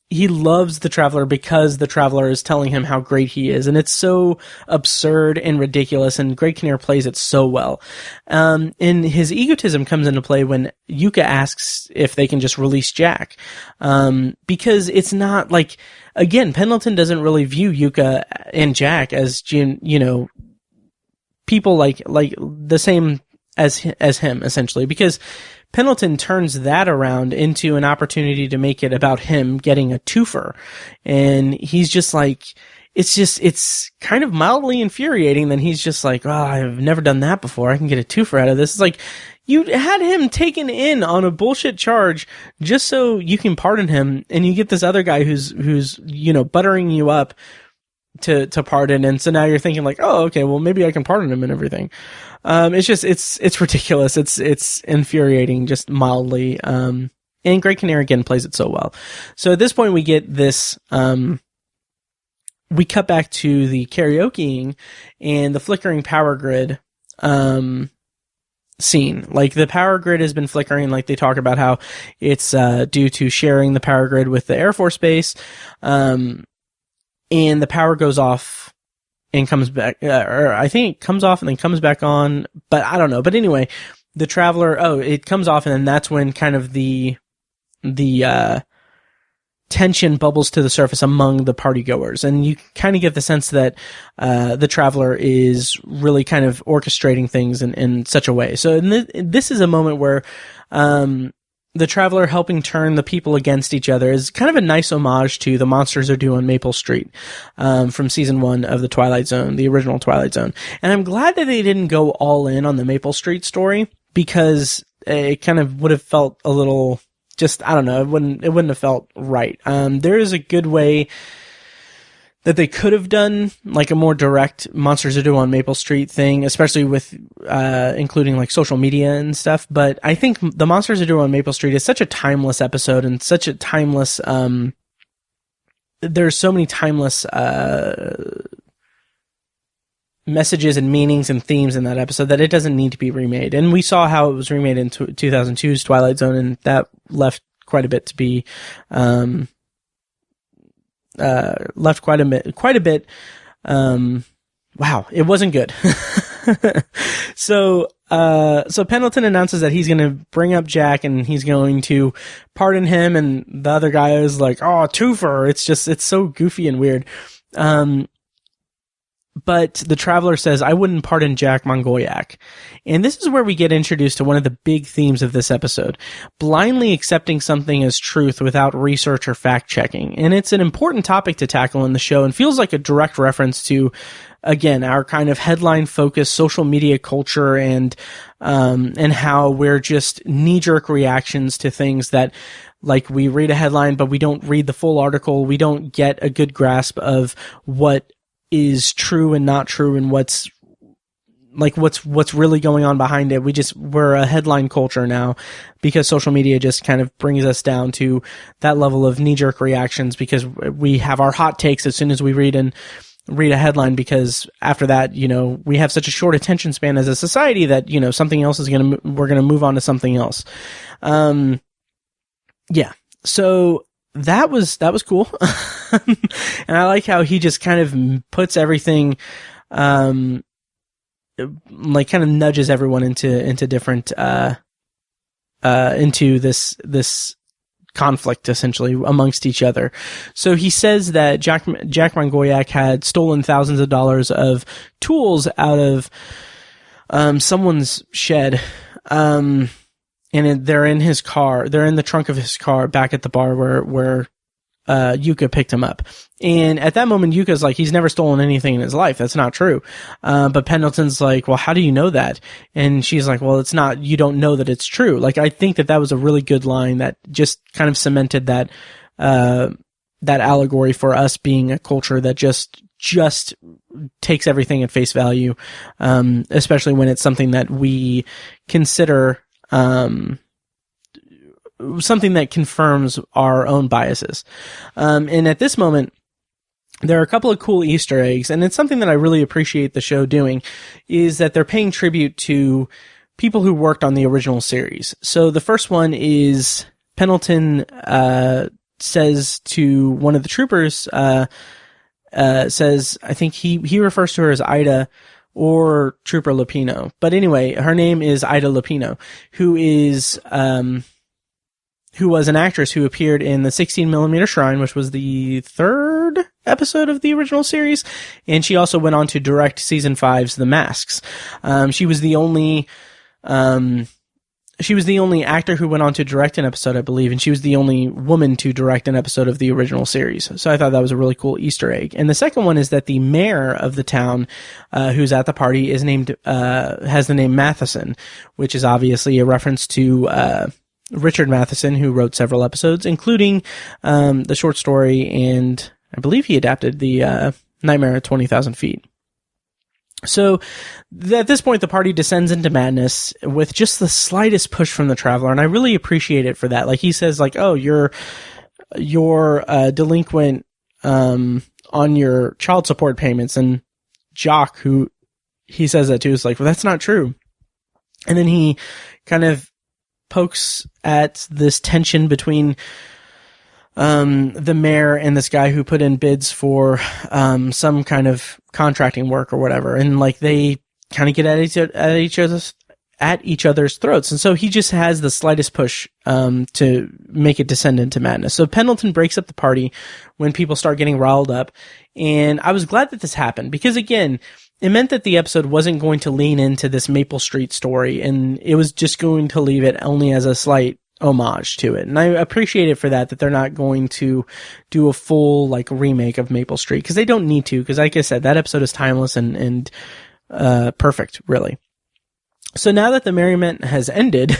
he loves the Traveler because the Traveler is telling him how great he is. And it's so absurd and ridiculous, and Greg Kinnear plays it so well. And his egotism comes into play when Yuka asks if they can just release Jack. Because it's not like, again, Pendleton doesn't really view Yuka and Jack as, people like the same as him, essentially, because Pendleton turns that around into an opportunity to make it about him getting a twofer. And he's just like, it's kind of mildly infuriating. Then he's just like, oh, I've never done that before. I can get a twofer out of this. It's like, you had him taken in on a bullshit charge just so you can pardon him, and you get this other guy who's buttering you up to pardon, and so now you're thinking like, oh, okay, well maybe I can pardon him and everything. It's ridiculous. It's infuriating, just mildly. And Greg Kinnear again plays it so well. So at this point we get this. We cut back to the karaokeing and the flickering power grid. Scene. Like, the power grid has been flickering, like they talk about how it's due to sharing the power grid with the Air Force Base, and the power goes off and comes back, or I think it comes off and then comes back on, but I don't know. But anyway, the Traveler, it comes off, and then that's when kind of the tension bubbles to the surface among the partygoers, and you kind of get the sense that the Traveler is really kind of orchestrating things in such a way. So this is a moment where the Traveler helping turn the people against each other is kind of a nice homage to The Monsters Are Due on Maple Street from season 1 of the Twilight Zone, the original Twilight Zone. And I'm glad that they didn't go all in on the Maple Street story, because it kind of would have felt a little... just, I don't know, it wouldn't have felt right. There is a good way that they could have done like a more direct Monsters Are Due on Maple Street thing, especially with including like social media and stuff. But I think The Monsters Are Due on Maple Street is such a timeless episode, and such a timeless, there's so many timeless messages and meanings and themes in that episode that it doesn't need to be remade. And we saw how it was remade in 2002's Twilight Zone, and that left quite a bit to be left quite a bit. Wow, it wasn't good. So Pendleton announces that he's going to bring up Jack and he's going to pardon him, and the other guy is like, oh, twofer. It's so goofy and weird. But the Traveler says, I wouldn't pardon Jack Mongoyak. And this is where we get introduced to one of the big themes of this episode. Blindly accepting something as truth without research or fact-checking. And it's an important topic to tackle in the show, and feels like a direct reference to, again, our kind of headline-focused social media culture, and how we're just knee-jerk reactions to things that, like, we read a headline, but we don't read the full article. We don't get a good grasp of what is true and not true, and what's really going on behind it. We're a headline culture now, because social media just kind of brings us down to that level of knee-jerk reactions, because we have our hot takes as soon as we read a headline, because after that, we have such a short attention span as a society that, something else we're going to move on to something else. Yeah. So that was cool. And I like how he just kind of puts everything, like kind of nudges everyone into different, into this conflict essentially amongst each other. So he says that Jack Mongoyak had stolen thousands of dollars of tools out of, someone's shed, and they're in his car. They're in the trunk of his car back at the bar where Yuka picked him up. And at that moment, Yuka's like, he's never stolen anything in his life. That's not true. But Pendleton's like, well, how do you know that? And she's like, well, it's not, you don't know that it's true. Like, I think that was a really good line that just kind of cemented that allegory for us being a culture that just takes everything at face value. Especially when it's something that we consider, something that confirms our own biases. And at this moment, there are a couple of cool Easter eggs, and it's something that I really appreciate the show doing, is that they're paying tribute to people who worked on the original series. So the first one is Pendleton says to one of the troopers, says, I think he refers to her as Ida or Trooper Lupino. But anyway, her name is Ida Lupino, who was an actress who appeared in the 16mm Shrine, which was the third episode of the original series. And she also went on to direct season 5's The Masks. She was the only she was the only actor who went on to direct an episode, I believe, and she was the only woman to direct an episode of the original series. So I thought that was a really cool Easter egg. And the second one is that the mayor of the town, who's at the party, is named, has the name Matheson, which is obviously a reference to, Richard Matheson, who wrote several episodes, including, the short story, and I believe he adapted the, Nightmare at 20,000 Feet. So at this point, the party descends into madness with just the slightest push from the Traveler, and I really appreciate it for that. Like, he says, like, oh, you're delinquent on your child support payments, and Jock, who he says that to, is like, well, that's not true. And then he kind of pokes at this tension between the mayor and this guy who put in bids for some kind of contracting work or whatever, and like they kind of get at each other's throats, and so he just has the slightest push to make it descend into madness. So Pendleton breaks up the party when people start getting riled up, and I was glad that this happened because, again, it meant that the episode wasn't going to lean into this Maple Street story, and it was just going to leave it only as a slight homage to it. And I appreciate it for that they're not going to do a full like remake of Maple Street, because they don't need to, because like I said, that episode is timeless and perfect, really. So now that the merriment has ended,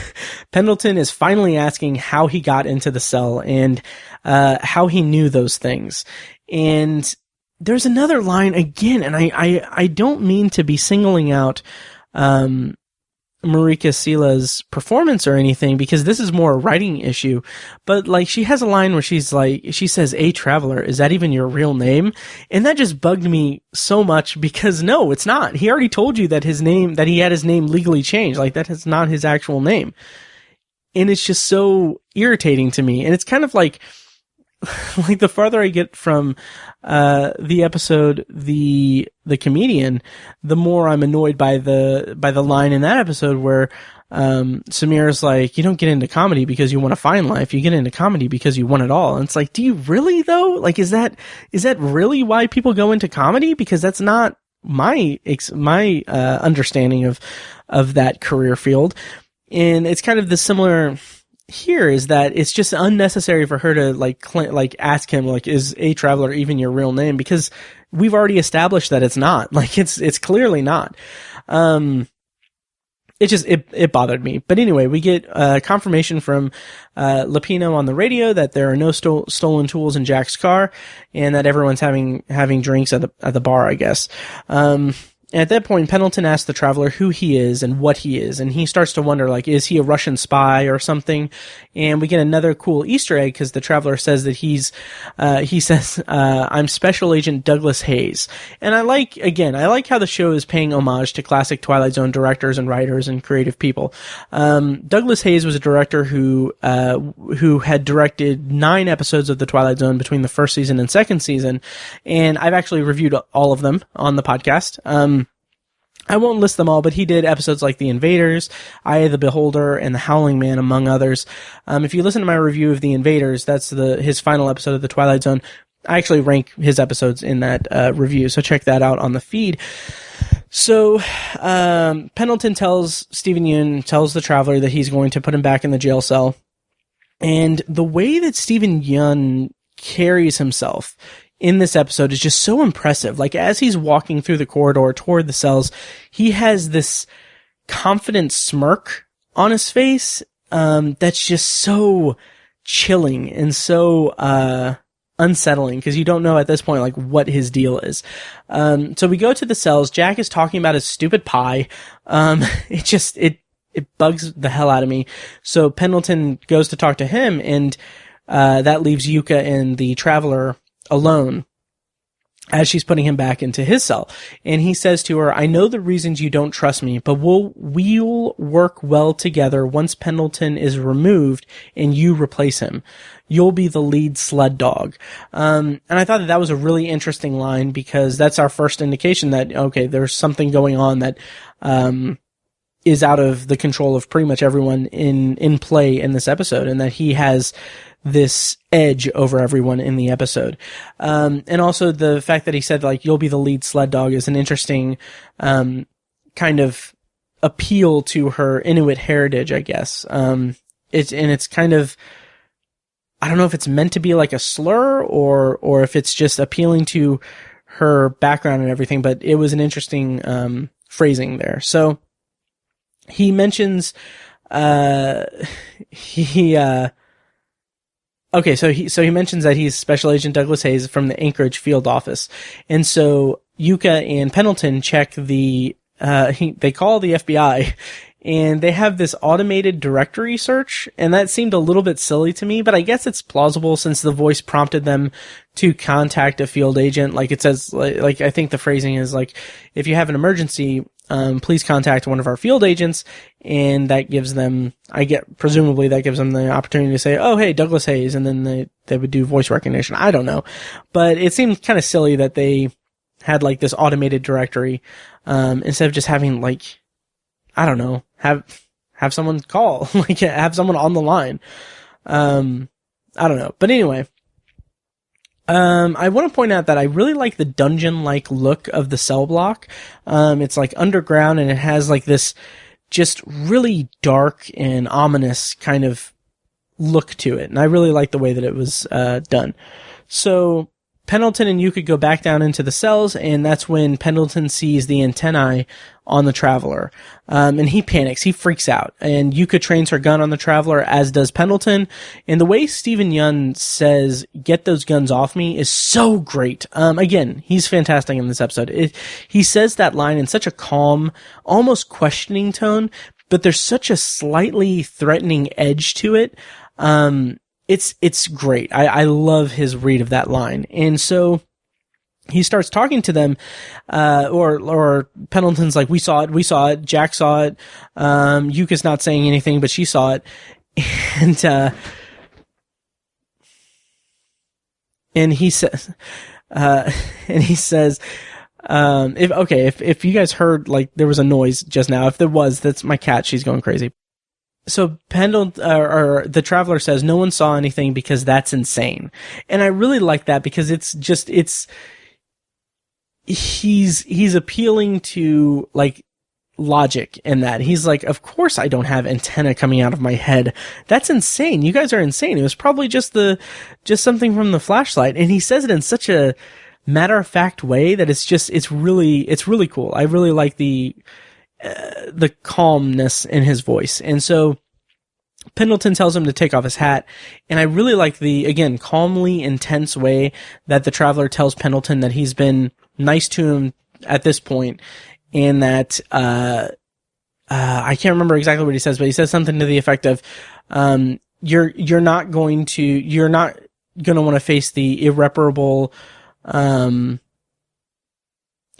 Pendleton is finally asking how he got into the cell and how he knew those things. And there's another line again, and I don't mean to be singling out Marika Sila's performance or anything, because this is more a writing issue, but like she has a line where she says, "A Traveler, is that even your real name?" And that just bugged me so much, because no, it's not. He already told you that he had his name legally changed. Like, that is not his actual name. And it's just so irritating to me. And it's kind of like the farther I get from the episode, the comedian, the more I'm annoyed by the line in that episode where Samir's like, you don't get into comedy because you want to find life, you get into comedy because you want it all. And it's like, do you really though? Like, is that really why people go into comedy? Because that's not my understanding of that career field. And it's kind of the similar here, is that it's just unnecessary for her to like ask him, like, is A Traveler even your real name? Because we've already established that it's not. Like, it's clearly not. It bothered me. But anyway, we get confirmation from Lapino on the radio that there are no stolen tools in Jack's car, and that everyone's having drinks at the bar, I guess. And at that point, Pendleton asks the Traveler who he is and what he is, and he starts to wonder, like, is he a Russian spy or something? And we get another cool Easter egg, because the Traveler says that he says, I'm Special Agent Douglas Hayes. And I like how the show is paying homage to classic Twilight Zone directors and writers and creative people. Douglas Hayes was a director who had directed 9 episodes of the Twilight Zone between the first season and second season, and I've actually reviewed all of them on the podcast. I won't list them all, but he did episodes like The Invaders, Eye of the Beholder, and The Howling Man, among others. If you listen to my review of The Invaders, that's his final episode of The Twilight Zone. I actually rank his episodes in that review, so check that out on the feed. So Pendleton tells the Traveler that he's going to put him back in the jail cell. And the way that Steven Yeun carries himself in this episode is just so impressive. Like, as he's walking through the corridor toward the cells, he has this confident smirk on his face that's just so chilling and so unsettling, because you don't know at this point like what his deal is. So we go to the cells. Jack is talking about his stupid pie. It bugs the hell out of me. So Pendleton goes to talk to him, and that leaves Yuka and the Traveler alone as she's putting him back into his cell. And he says to her, I know the reasons you don't trust me, but we'll work well together once Pendleton is removed and you replace him. You'll be the lead sled dog. And I thought that was a really interesting line, because that's our first indication that, okay, there's something going on that is out of the control of pretty much everyone in play in this episode, and that he has this edge over everyone in the episode. And also the fact that he said, like, you'll be the lead sled dog is an interesting kind of appeal to her Inuit heritage, I guess. It's kind of, I don't know if it's meant to be like a slur or if it's just appealing to her background and everything, but it was an interesting phrasing there. So he mentions he mentions that he's Special Agent Douglas Hayes from the Anchorage field office. And so Yuka and Pendleton check they call the FBI, and they have this automated directory search, and that seemed a little bit silly to me, but I guess it's plausible since the voice prompted them to contact a field agent. Like it says, like I think the phrasing is like, if you have an emergency, please contact one of our field agents, and that gives them, presumably that gives them the opportunity to say, oh, hey, Douglas Hayes, and then they would do voice recognition. I don't know. But it seemed kind of silly that they had like this automated directory, instead of just having like, I don't know, have someone call, like have someone on the line. I don't know. But anyway, I want to point out that I really like the dungeon-like look of the cell block. It's like underground, and it has like this just really dark and ominous kind of look to it. And I really like the way that it was done. So Pendleton and Yuka go back down into the cells, and that's when Pendleton sees the antennae on the Traveler. And he panics. He freaks out. And Yuka trains her gun on the Traveler, as does Pendleton. And the way Stephen Yeun says, "Get those guns off me," is so great. Again, he's fantastic in this episode. He says that line in such a calm, almost questioning tone, but there's such a slightly threatening edge to it. It's great. I love his read of that line. And so he starts talking to them, or Pendleton's like, we saw it, Jack saw it, Yuka's not saying anything, but she saw it. And he says, if you guys heard, like, there was a noise just now, if there was, that's my cat, she's going crazy. So Pendleton, or the Traveler says, no one saw anything because that's insane. And I really like that because he's appealing to like logic in that. He's like, of course I don't have antenna coming out of my head. That's insane. You guys are insane. It was probably just something from the flashlight. And he says it in such a matter of fact way that it's really cool. I really like the calmness in his voice. And so Pendleton tells him to take off his hat, and I really like the, again, calmly intense way that the Traveler tells Pendleton that he's been nice to him at this point, and that I can't remember exactly what he says, but he says something to the effect of, you're not going to want to face the irreparable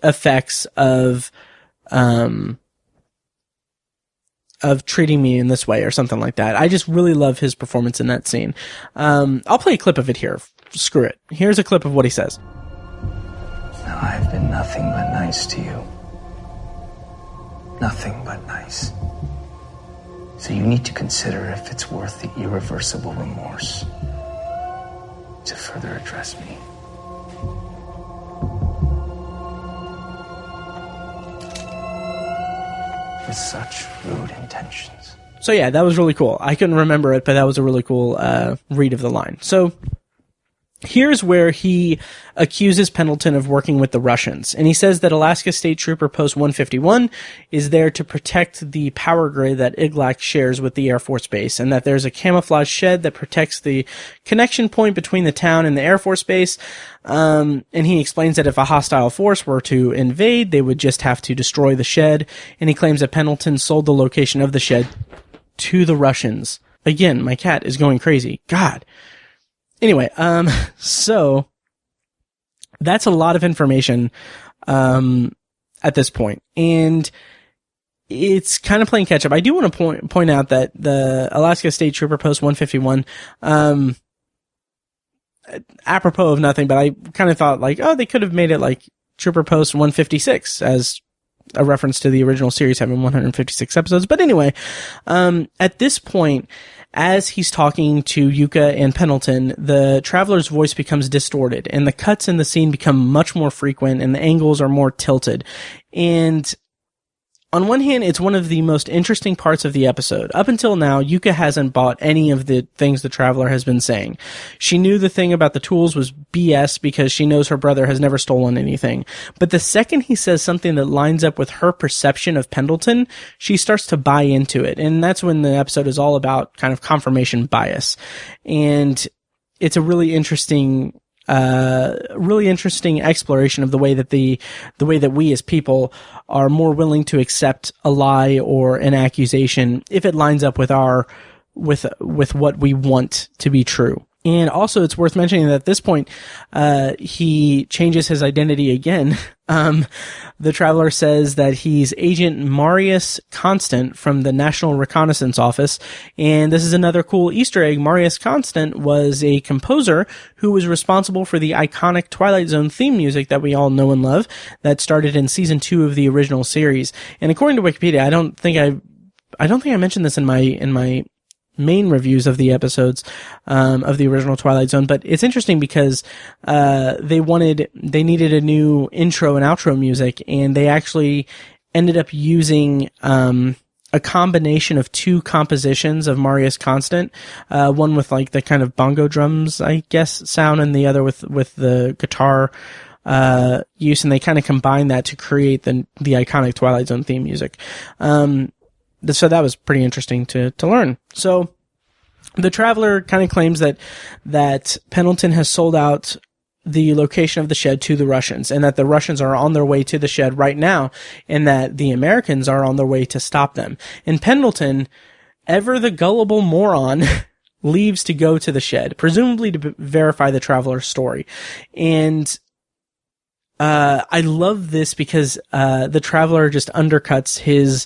effects of treating me in this way, or something like that. I just really love his performance in that scene. I'll play a clip of it here. Screw it. Here's a clip of what he says. Now, I've been nothing but nice to you. Nothing but nice. So you need to consider if it's worth the irreversible remorse to further address me. With such rude intentions. So yeah, that was really cool. I couldn't remember it, but that was a really cool read of the line. So here's where he accuses Pendleton of working with the Russians. And he says that Alaska State Trooper Post 151 is there to protect the power grid that Iglac shares with the Air Force Base, and that there's a camouflage shed that protects the connection point between the town and the Air Force Base. And he explains that if a hostile force were to invade, they would just have to destroy the shed. And he claims that Pendleton sold the location of the shed to the Russians. Again, my cat is going crazy. God. Anyway, so that's a lot of information, at this point. And it's kind of playing catch up. I do want to point out that the Alaska State Trooper Post 151, apropos of nothing, but I kind of thought like, oh, they could have made it like Trooper Post 156 as a reference to the original series having 156 episodes. But anyway, at this point, as he's talking to Yuka and Pendleton, the Traveler's voice becomes distorted, and the cuts in the scene become much more frequent, and the angles are more tilted. And on one hand, it's one of the most interesting parts of the episode. Up until now, Yuka hasn't bought any of the things the Traveler has been saying. She knew the thing about the tools was BS because she knows her brother has never stolen anything. But the second he says something that lines up with her perception of Pendleton, she starts to buy into it. And that's when the episode is all about kind of confirmation bias. And it's a really interesting exploration of the way that we as people are more willing to accept a lie or an accusation if it lines up with with what we want to be true. And also, it's worth mentioning that at this point, he changes his identity again. The Traveler says that he's Agent Marius Constant from the National Reconnaissance Office. And this is another cool Easter egg. Marius Constant was a composer who was responsible for the iconic Twilight Zone theme music that we all know and love that started in season 2 of the original series. And according to Wikipedia, I don't think I mentioned this in my main reviews of the episodes of the original Twilight Zone, but it's interesting because they needed a new intro and outro music, and they actually ended up using a combination of 2 compositions of Marius Constant, one with like the kind of bongo drums, I guess, sound, and the other with the guitar use, and they kind of combined that to create the iconic Twilight Zone theme music. So that was pretty interesting to learn. So the Traveler kind of claims that Pendleton has sold out the location of the shed to the Russians, and that the Russians are on their way to the shed right now, and that the Americans are on their way to stop them. And Pendleton, ever the gullible moron, leaves to go to the shed, presumably to verify the Traveler's story. And I love this because the Traveler just undercuts his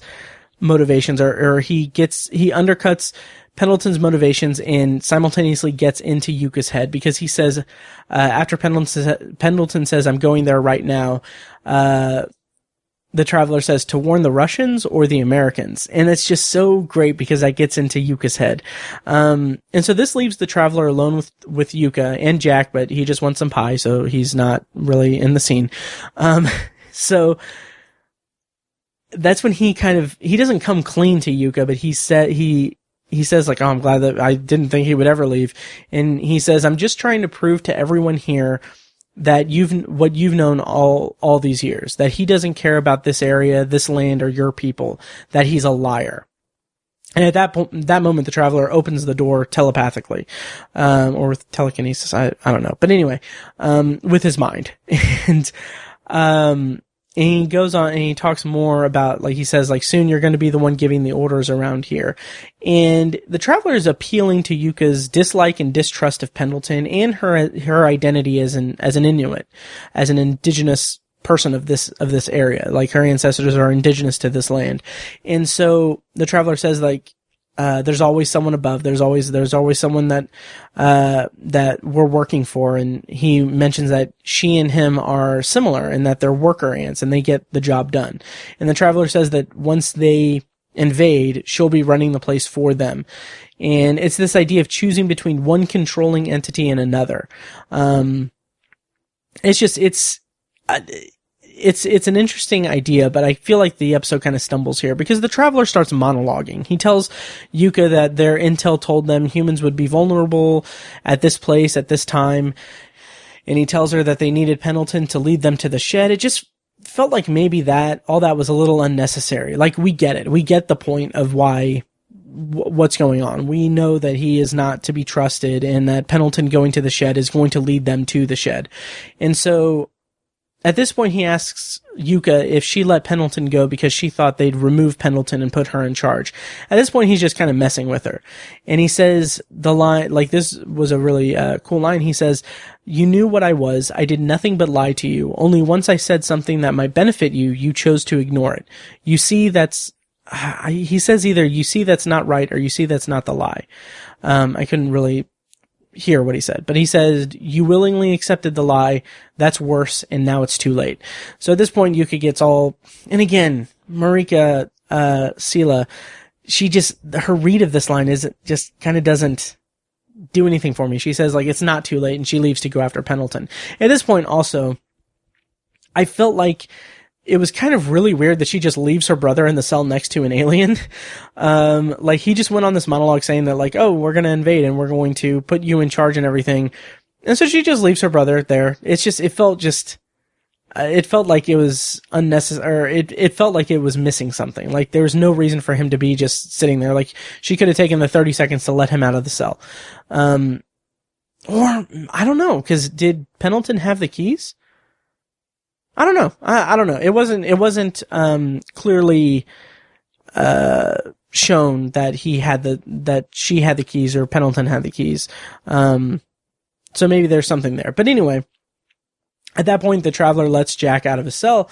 motivations, or he undercuts Pendleton's motivations and simultaneously gets into Yuka's head, because he says, after Pendleton says, "I'm going there right now," the Traveler says, "To warn the Russians or the Americans?" And it's just so great because that gets into Yuka's head. And so this leaves the Traveler alone with Yuka and Jack, but he just wants some pie, so he's not really in the scene. So that's when he doesn't come clean to Yuka, but he says like, "Oh, I'm glad that I didn't think he would ever leave." And he says, "I'm just trying to prove to everyone here that what you've known all these years, that he doesn't care about this area, this land, or your people, that he's a liar." And at that moment, the Traveler opens the door telepathically, or with telekinesis. I don't know. But anyway, with his mind. And he goes on and he talks more about, like he says, like, soon you're going to be the one giving the orders around here. And the Traveler is appealing to Yuka's dislike and distrust of Pendleton and her identity as an Inuit, as an indigenous person of this area. Like, her ancestors are indigenous to this land. And so the Traveler says, like, there's always someone above. There's always someone that we're working for. And he mentions that she and him are similar and that they're worker ants and they get the job done. And the Traveler says that once they invade, she'll be running the place for them. And it's this idea of choosing between one controlling entity and another. It's an interesting idea, but I feel like the episode kind of stumbles here because the Traveler starts monologuing. He tells Yuka that their intel told them humans would be vulnerable at this place at this time, and he tells her that they needed Pendleton to lead them to the shed. It just felt like maybe all that was a little unnecessary. Like, we get it. We get the point of what's going on. We know that he is not to be trusted and that Pendleton going to the shed is going to lead them to the shed. And so at this point, he asks Yuka if she let Pendleton go because she thought they'd remove Pendleton and put her in charge. At this point, he's just kind of messing with her. And he says the line, like, this was a really cool line. He says, "You knew what I was. I did nothing but lie to you. Only once I said something that might benefit you, you chose to ignore it. You see, he says either you see that's not right or you see that's not the lie." I couldn't really hear what he said, but he said, "You willingly accepted the lie. That's worse, and now it's too late." So at this point, Yuka gets all, and again, Marika Sela, her read of this line just kind of doesn't do anything for me. She says, like, it's not too late, and she leaves to go after Pendleton. At this point, also, I felt like it was kind of really weird that she just leaves her brother in the cell next to an alien. Like, he just went on this monologue saying that, like, oh, we're going to invade and we're going to put you in charge and everything. And so she just leaves her brother there. It's just, it felt like it was unnecessary. It felt like it was missing something. Like, there was no reason for him to be just sitting there. Like, she could have taken the 30 seconds to let him out of the cell. Or, I don't know, because did Pendleton have the keys? I don't know. I don't know. It wasn't clearly shown that that she had the keys or Pendleton had the keys. So maybe there's something there. But anyway, at that point, the Traveler lets Jack out of his cell,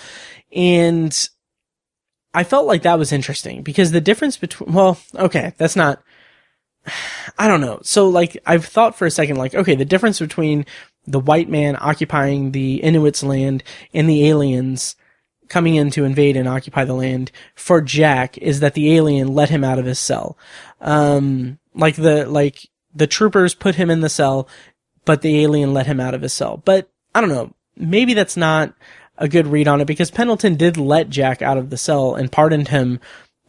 and I felt like that was interesting because the difference between, well, okay, that's not, I don't know. So, like, I've thought for a second, like, okay, the difference between the white man occupying the Inuits' land and the aliens coming in to invade and occupy the land for Jack is that the alien let him out of his cell. Like the troopers put him in the cell, but the alien let him out of his cell. But I don't know. Maybe that's not a good read on it because Pendleton did let Jack out of the cell and pardoned him,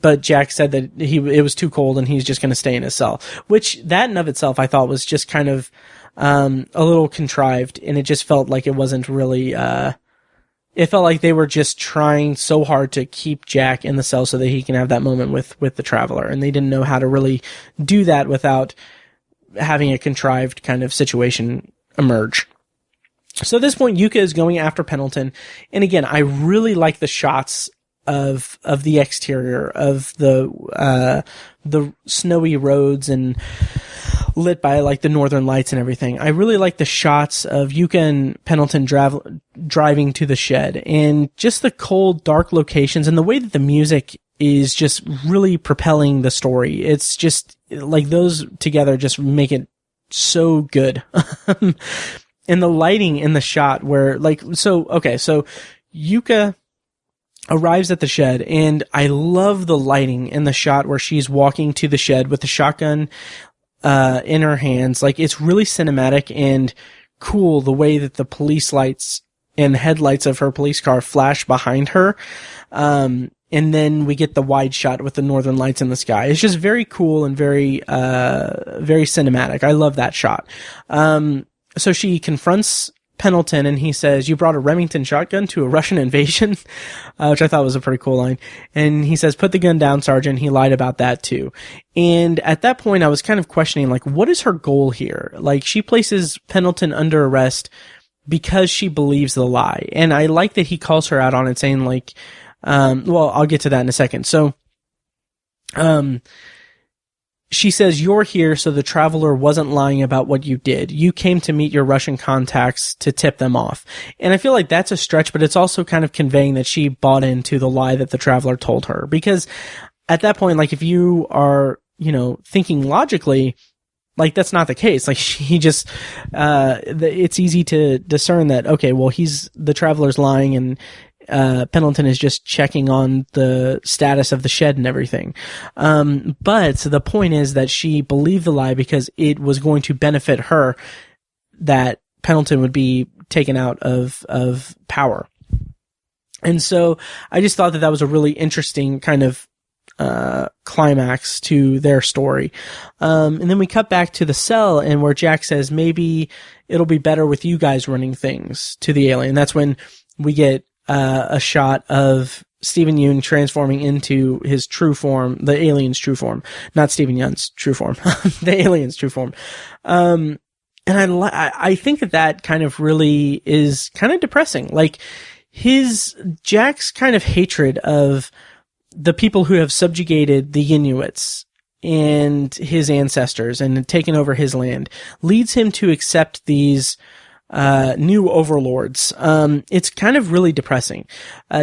but Jack said that it was too cold and he's just going to stay in his cell, which that in of itself I thought was just kind of a little contrived, and it just felt like it wasn't really, it felt like they were just trying so hard to keep Jack in the cell so that he can have that moment with the Traveler, and they didn't know how to really do that without having a contrived kind of situation emerge. So at this point, Yuka is going after Pendleton, and again, I really like the shots of the exterior of the snowy roads and lit by like the northern lights and everything. I really like the shots of Yuka and Pendleton driving to the shed, and just the cold, dark locations and the way that the music is just really propelling the story. It's just like those together just make it so good. And the lighting in the shot where so Yuka arrives at the shed, and I love the lighting in the shot where she's walking to the shed with the shotgun in her hands. Like, it's really cinematic and cool the way that the police lights and headlights of her police car flash behind her. And then we get the wide shot with the northern lights in the sky. It's just very cool and very cinematic. I love that shot. So she confronts Pendleton, and he says, "You brought a Remington shotgun to a Russian invasion," which I thought was a pretty cool line. And he says, "Put the gun down, Sergeant." He lied about that too. And at that point, I was kind of questioning, like, what is her goal here? Like, she places Pendleton under arrest because she believes the lie. And I like that he calls her out on it, saying, like, well, I'll get to that in a second. So, she says, "You're here so the Traveler wasn't lying about what you did. You came to meet your Russian contacts to tip them off." And I feel like that's a stretch, but it's also kind of conveying that she bought into the lie that the Traveler told her. Because at that point, like, if you are, thinking logically, like, that's not the case. Like, she just, it's easy to discern that, okay, well, the Traveler's lying, and Pendleton is just checking on the status of the shed and everything. But the point is that she believed the lie because it was going to benefit her that Pendleton would be taken out of power. And so I just thought that was a really interesting kind of climax to their story. And then we cut back to the cell, and where Jack says, "Maybe it'll be better with you guys running things," to the alien. That's when we get a shot of Stephen Yeun transforming into his true form, the alien's true form, not Stephen Yeun's true form, the alien's true form. And I think that kind of really is kind of depressing. Like, Jack's kind of hatred of the people who have subjugated the Inuits and his ancestors and taken over his land leads him to accept these new overlords. It's kind of really depressing.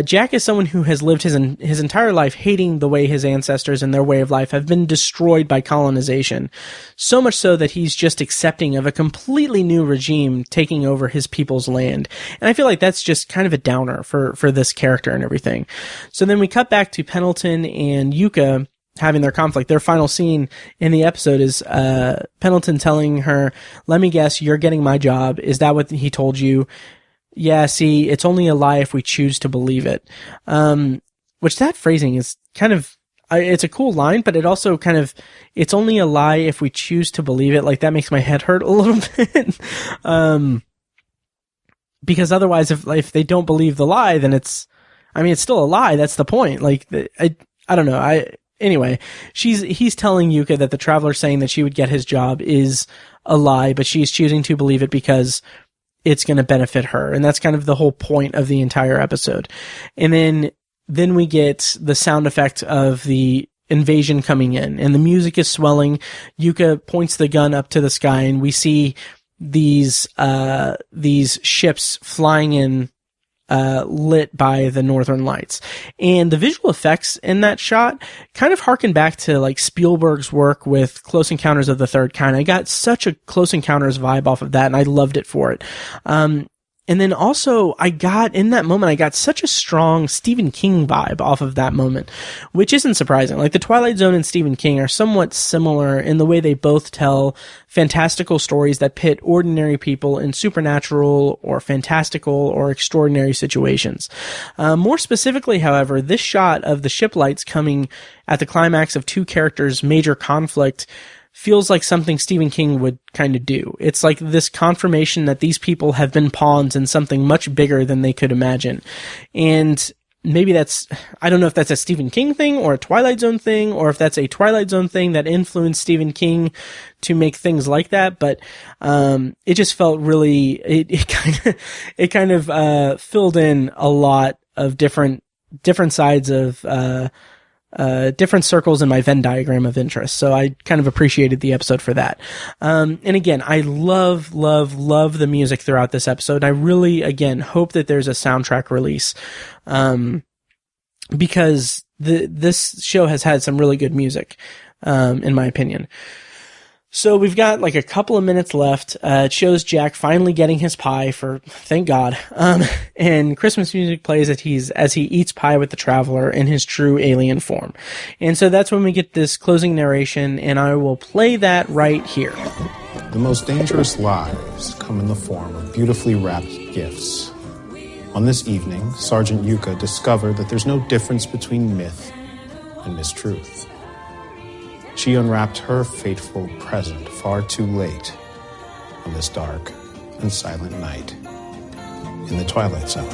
Jack is someone who has lived his entire life hating the way his ancestors and their way of life have been destroyed by colonization. So much so that he's just accepting of a completely new regime taking over his people's land. And I feel like that's just kind of a downer for this character and everything. So then we cut back to Pendleton and Yuka having their conflict. Their final scene in the episode is Pendleton telling her, "Let me guess, you're getting my job. Is that what he told you?" yeah, see, it's only a lie if we choose to believe it. Which that phrasing is kind of, it's a cool line, but it also kind of, it's only a lie if we choose to believe it. Like, that makes my head hurt a little bit. Because otherwise, if they don't believe the lie, then it's still a lie. That's the point. Like, I don't know. Anyway, he's telling Yuka that the Traveler saying that she would get his job is a lie, but she's choosing to believe it because it's going to benefit her. And that's kind of the whole point of the entire episode. And then we get the sound effect of the invasion coming in, and the music is swelling. Yuka points the gun up to the sky, and we see these ships flying in, lit by the northern lights. And the visual effects in that shot kind of harken back to like Spielberg's work with Close Encounters of the Third Kind. I got such a Close Encounters vibe off of that, and I loved it for it. And then also, I got such a strong Stephen King vibe off of that moment, which isn't surprising. Like, the Twilight Zone and Stephen King are somewhat similar in the way they both tell fantastical stories that pit ordinary people in supernatural or fantastical or extraordinary situations. More specifically, however, this shot of the ship lights coming at the climax of two characters' major conflict feels like something Stephen King would kind of do. It's like this confirmation that these people have been pawns in something much bigger than they could imagine. And maybe I don't know if that's a Stephen King thing or a Twilight Zone thing, or if that's a Twilight Zone thing that influenced Stephen King to make things like that. But, it just felt really, it kind of filled in a lot of different sides of, different circles in my Venn diagram of interest. So I kind of appreciated the episode for that. And again, I love the music throughout this episode. I really, again, hope that there's a soundtrack release, because this show has had some really good music, in my opinion. So we've got like a couple of minutes left. It shows Jack finally getting his pie thank God. And Christmas music plays as he eats pie with the Traveler in his true alien form. And so that's when we get this closing narration, and I will play that right here. The most dangerous lives come in the form of beautifully wrapped gifts. On this evening, Sergeant Yuka discovered that there's no difference between myth and mistruth. She unwrapped her fateful present far too late on this dark and silent night in the Twilight Zone.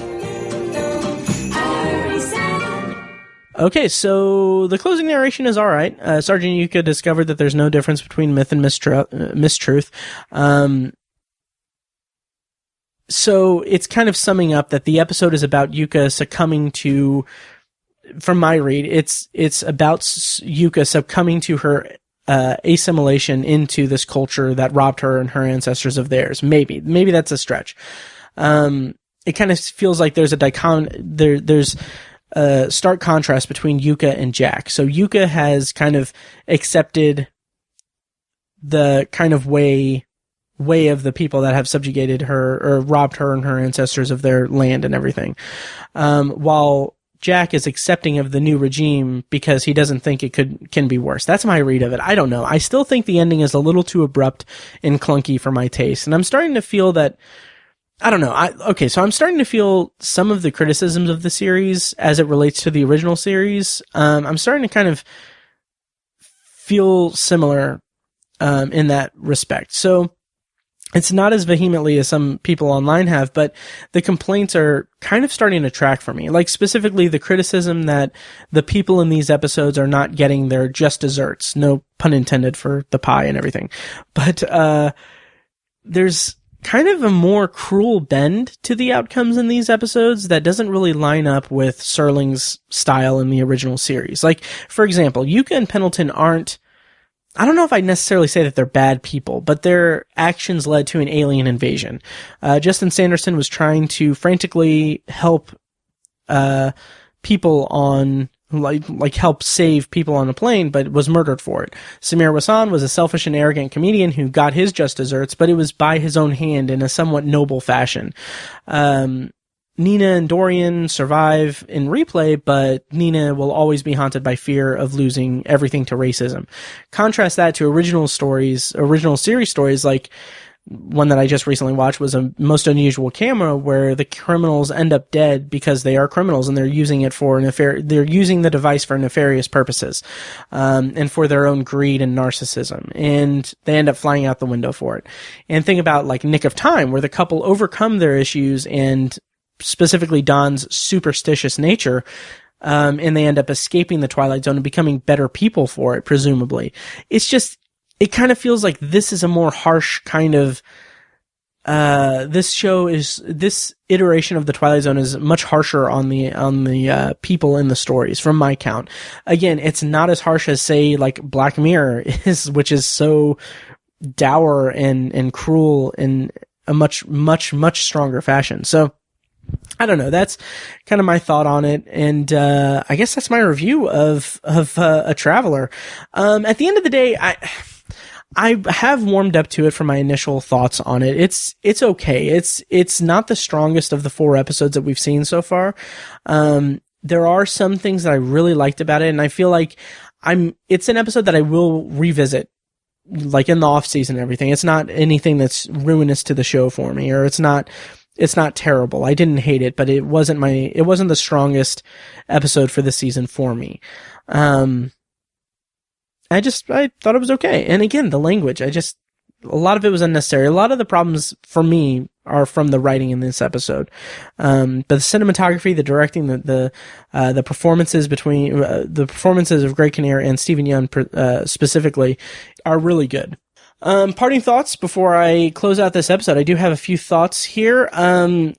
Okay, so the closing narration is all right. Sergeant Yuka discovered that there's no difference between myth and mistruth. So it's kind of summing up that the episode is about Yuka succumbing to, from my read, it's about Yuka succumbing to her assimilation into this culture that robbed her and her ancestors of theirs. Maybe that's a stretch. It kind of feels like there's there's a stark contrast between Yuka and Jack. So Yuka has kind of accepted the kind of way of the people that have subjugated her or robbed her and her ancestors of their land and everything, while Jack is accepting of the new regime because he doesn't think it can be worse. That's my read of it. I don't know. I still think the ending is a little too abrupt and clunky for my taste. And I'm starting to feel that, I don't know. So I'm starting to feel some of the criticisms of the series as it relates to the original series. I'm starting to kind of feel similar, in that respect. So it's not as vehemently as some people online have, but the complaints are kind of starting to track for me. Like, specifically the criticism that the people in these episodes are not getting their just desserts. No pun intended for the pie and everything. But there's kind of a more cruel bend to the outcomes in these episodes that doesn't really line up with Serling's style in the original series. Like, for example, Yuka and Pendleton aren't, I don't know if I'd necessarily say that they're bad people, but their actions led to an alien invasion. Justin Sanderson was trying to frantically help people on, like help save people on a plane, but was murdered for it. Samir Wassan was a selfish and arrogant comedian who got his just desserts, but it was by his own hand in a somewhat noble fashion. Nina and Dorian survive in replay, but Nina will always be haunted by fear of losing everything to racism. Contrast that to original series stories like one that I just recently watched was a Most Unusual Camera, where the criminals end up dead because they are criminals and they're using it for they're using the device for nefarious purposes, and for their own greed and narcissism, and they end up flying out the window for it. And think about like Nick of Time, where the couple overcome their issues and specifically Don's superstitious nature, and they end up escaping the Twilight Zone and becoming better people for it, presumably. It's just, it kind of feels like this is a more harsh kind of, this iteration of the Twilight Zone is much harsher on the people in the stories, from my count. Again, it's not as harsh as, say, like Black Mirror is, which is so dour and cruel in a much stronger fashion. So, I don't know. That's kind of my thought on it, and I guess that's my review of A Traveler. At the end of the day, I have warmed up to it from my initial thoughts on it. It's okay. It's not the strongest of the 4 episodes that we've seen so far. There are some things that I really liked about it, and I feel like it's an episode that I will revisit, like in the off season and everything. It's not anything that's ruinous to the show for me, or it's not terrible. I didn't hate it, but it wasn't the strongest episode for this season for me. I thought it was okay. And again, the language, a lot of it was unnecessary. A lot of the problems for me are from the writing in this episode. But the cinematography, the directing, the performances the performances of Greg Kinnear and Stephen Yeun, specifically, are really good. Parting thoughts before I close out this episode. I do have a few thoughts here. Kind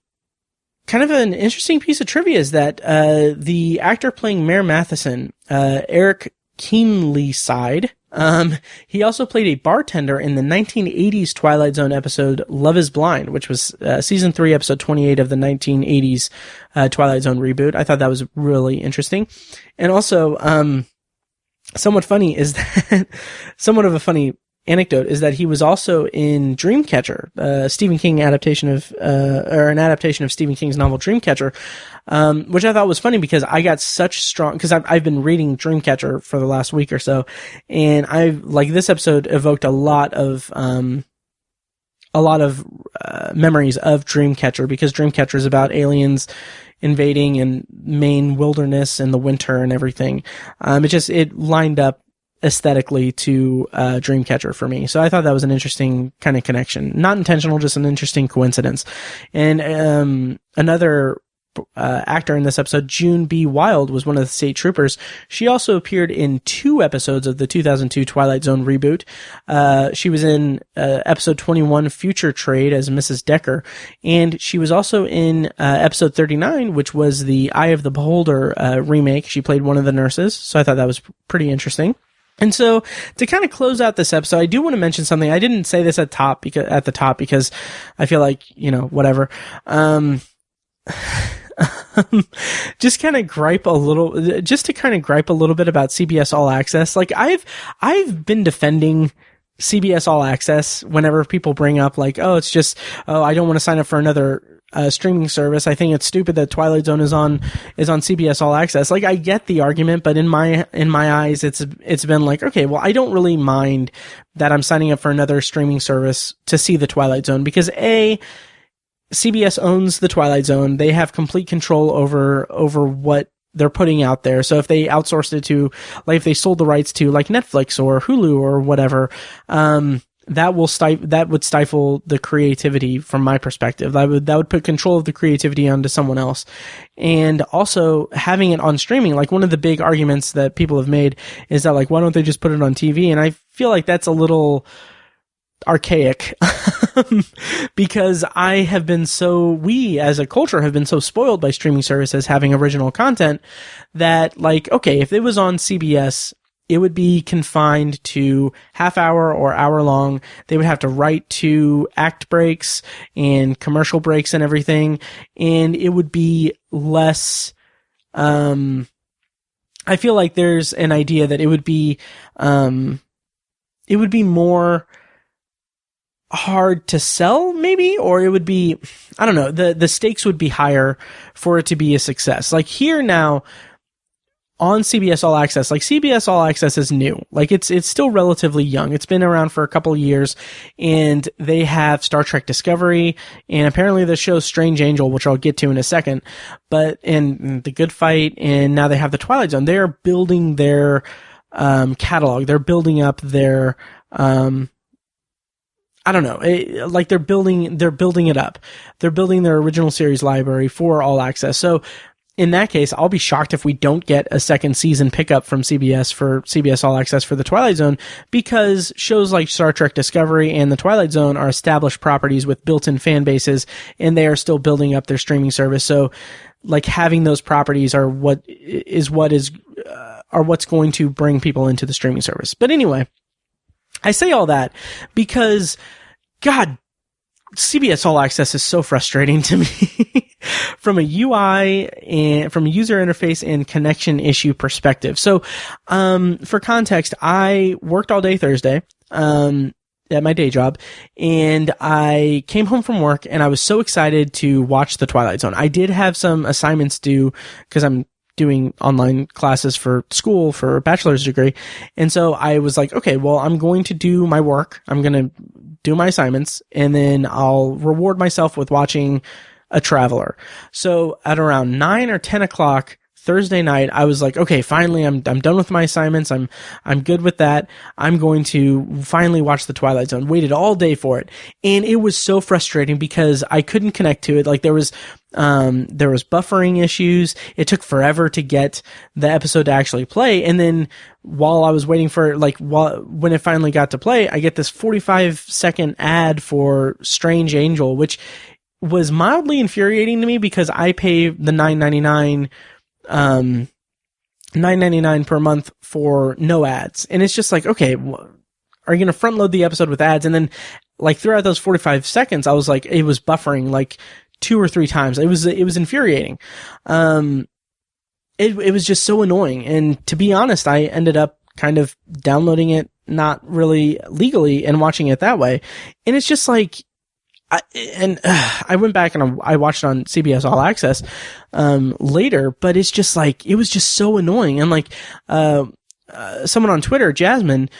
of an interesting piece of trivia is that the actor playing Mayor Matheson, Eric Keenlyside, he also played a bartender in the 1980s Twilight Zone episode Love is Blind, which was season 3, episode 28 of the 1980s Twilight Zone reboot. I thought that was really interesting. And also, somewhat of a funny anecdote is that he was also in Dreamcatcher, Stephen King adaptation of Stephen King's novel Dreamcatcher, which I thought was funny because I got such strong, because I've been reading Dreamcatcher for the last week or so, and this episode evoked a lot of memories of Dreamcatcher, because Dreamcatcher is about aliens invading and Maine wilderness in the winter and everything. It lined up aesthetically to Dreamcatcher for me. So I thought that was an interesting kind of connection. Not intentional, just an interesting coincidence. And another actor in this episode, June B. Wild, was one of the state troopers. She also appeared in 2 episodes of the 2002 Twilight Zone reboot. She was in episode 21, Future Trade, as Mrs. Decker, and she was also in episode 39, which was the Eye of the Beholder remake. She played one of the nurses, so I thought that was pretty interesting. And so, to kind of close out this episode, I do want to mention something. I didn't say this at the top because I feel like, whatever. Just to kind of gripe a little bit about CBS All-Access. Like, I've been defending CBS All-Access whenever people bring up like, I don't want to sign up for another streaming service. I think it's stupid that Twilight Zone is on CBS All-Access. Like, I get the argument, but in my eyes, it's been like, okay, well, I don't really mind that I'm signing up for another streaming service to see the Twilight Zone, because CBS owns the Twilight Zone. They have complete control over what they're putting out there. So if they outsourced it to, like, if they sold the rights to like Netflix or Hulu or whatever, that would stifle the creativity from my perspective. That would put control of the creativity onto someone else. And also having it on streaming, like, one of the big arguments that people have made is that, like, why don't they just put it on TV? And I feel like that's a little archaic because we as a culture have been so spoiled by streaming services having original content that, like, okay, if it was on CBS, it would be confined to half-hour or hour-long. They would have to write to act breaks and commercial breaks and everything, and it would be less. I feel like there's an idea that it would be more hard to sell, maybe, or it would be, I don't know, the stakes would be higher for it to be a success. Like, here now, on CBS All Access. Like, CBS All Access is new. Like, it's still relatively young. It's been around for a couple of years, and they have Star Trek Discovery, and apparently the show Strange Angel, which I'll get to in a second, and The Good Fight, and now they have the Twilight Zone. They're building their catalog. They're building up their I don't know, they're building it up. They're building their original series library for All Access. So in that case, I'll be shocked if we don't get a second season pickup from CBS for CBS All Access for the Twilight Zone, because shows like Star Trek Discovery and the Twilight Zone are established properties with built-in fan bases, and they are still building up their streaming service. So, like, having those properties are what's going to bring people into the streaming service. But anyway, I say all that because, God, CBS All Access is so frustrating to me from a UI and from a user interface and connection issue perspective. So, for context, I worked all day Thursday, at my day job, and I came home from work and I was so excited to watch the Twilight Zone. I did have some assignments due because I'm doing online classes for school for a bachelor's degree. And so I was like, okay, well, I'm going to do my work. I'm going to do my assignments, and then I'll reward myself with watching A Traveler. So at around 9 or 10 o'clock Thursday night, I was like, okay, finally, I'm done with my assignments. I'm good with that. I'm going to finally watch the Twilight Zone. Waited all day for it. And it was so frustrating because I couldn't connect to it. Like, there was buffering issues. It took forever to get the episode to actually play. And then while I was waiting for, when it finally got to play, I get this 45-second ad for Strange Angel, which was mildly infuriating to me because I pay the $9.99 per month for no ads. And it's just like, okay, are you going to front load the episode with ads? And then, like, throughout those 45 seconds, I was like, it was buffering like 2 or 3 times. It was infuriating. It was just so annoying. And to be honest, I ended up kind of downloading it, not really legally, and watching it that way. And it's just like, I went back and I watched it on CBS All Access later, but it's just like, it was just so annoying. And like, someone on Twitter, Jasmine,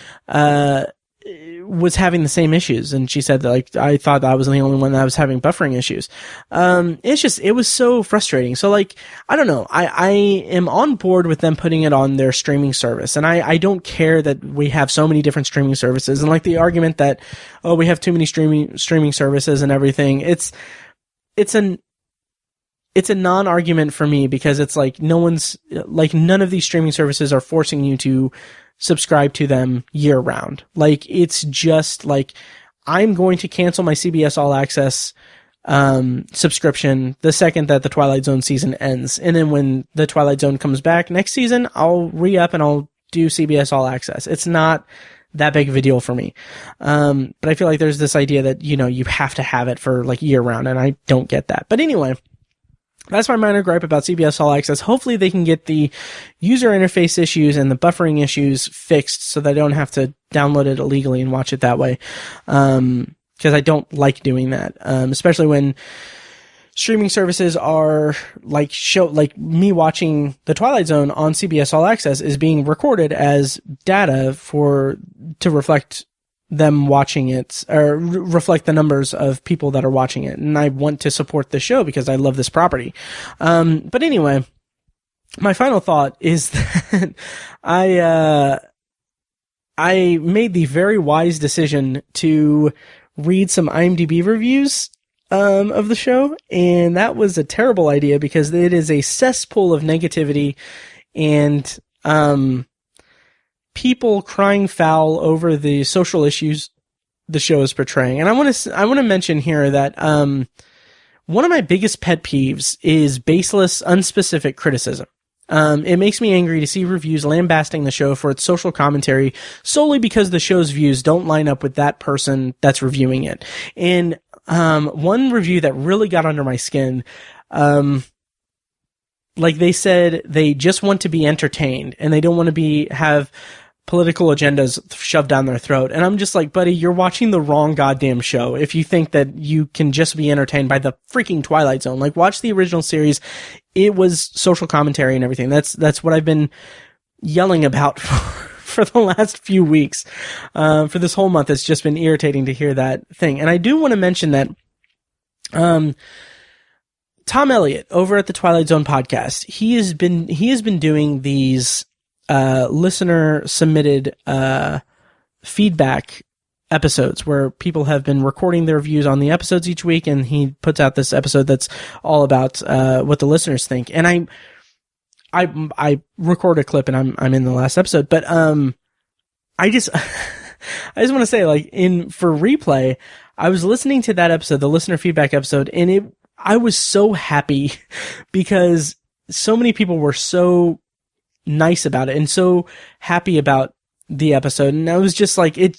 was having the same issues, and she said that, like, I thought that I was the only one that was having buffering issues. It was so frustrating. So, like, I don't know. I am on board with them putting it on their streaming service, and I don't care that we have so many different streaming services, and like the argument that, oh, we have too many streaming services and everything. It's a non-argument for me, because it's like none of these streaming services are forcing you to subscribe to them year round. Like, it's just like, I'm going to cancel my CBS All Access subscription the second that the Twilight Zone season ends. And then when the Twilight Zone comes back next season, I'll re-up and I'll do CBS All Access. It's not that big of a deal for me. But I feel like there's this idea that, you have to have it for like year round, and I don't get that. But anyway, that's my minor gripe about CBS All Access. Hopefully they can get the user interface issues and the buffering issues fixed so that I don't have to download it illegally and watch it that way. Because I don't like doing that. Especially when streaming services are like me watching the Twilight Zone on CBS All Access is being recorded as data to reflect them watching it, or reflect the numbers of people that are watching it. And I want to support the show because I love this property. But anyway, my final thought is that I made the very wise decision to read some IMDb reviews of the show, and that was a terrible idea because it is a cesspool of negativity and people crying foul over the social issues the show is portraying. And I want to mention here that one of my biggest pet peeves is baseless, unspecific criticism. It makes me angry to see reviews lambasting the show for its social commentary solely because the show's views don't line up with that person that's reviewing it. And one review that really got under my skin, like they said, they just want to be entertained and they don't want to have political agendas shoved down their throat. And I'm just like, buddy, you're watching the wrong goddamn show if you think that you can just be entertained by the freaking Twilight Zone. Like, watch the original series. It was social commentary and everything. That's what I've been yelling about for the last few weeks. For this whole month, it's just been irritating to hear that thing. And I do want to mention that Tom Elliott over at the Twilight Zone podcast, he has been doing these listener submitted feedback episodes where people have been recording their views on the episodes each week, and he puts out this episode that's all about what the listeners think. And I record a clip, and I'm in the last episode, but I just want to say, like, for replay, I was listening to that episode, the listener feedback episode, and I was so happy because so many people were so nice about it and so happy about the episode. And I was just like, I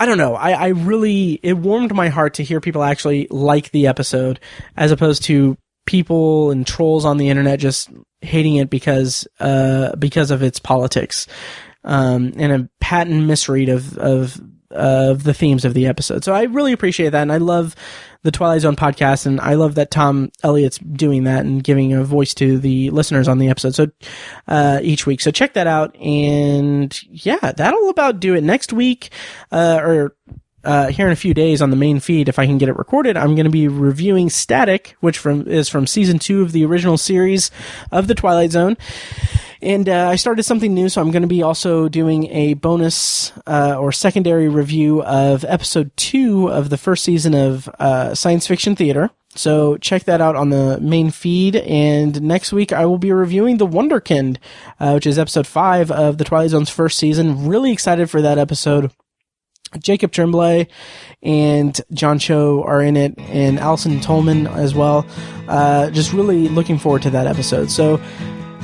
don't know. It warmed my heart to hear people actually like the episode as opposed to people and trolls on the internet just hating it because of its politics, and a patent misread of the themes of the episode. So I really appreciate that. And I love the Twilight Zone podcast, and I love that Tom Elliott's doing that and giving a voice to the listeners on the episode. So, each week. So check that out. And yeah, that'll about do it. Next week, here in a few days on the main feed, if I can get it recorded, I'm going to be reviewing Static, which is from season 2 of the original series of the Twilight Zone. And I started something new, so I'm going to be also doing a bonus or secondary review of episode 2 of the first season of Science Fiction Theater. So check that out on the main feed. And next week I will be reviewing The Wonderkind, which is episode 5 of the Twilight Zone's first season. Really excited for that episode. Jacob Tremblay and John Cho are in it, and Alison Tolman as well. Just really looking forward to that episode. So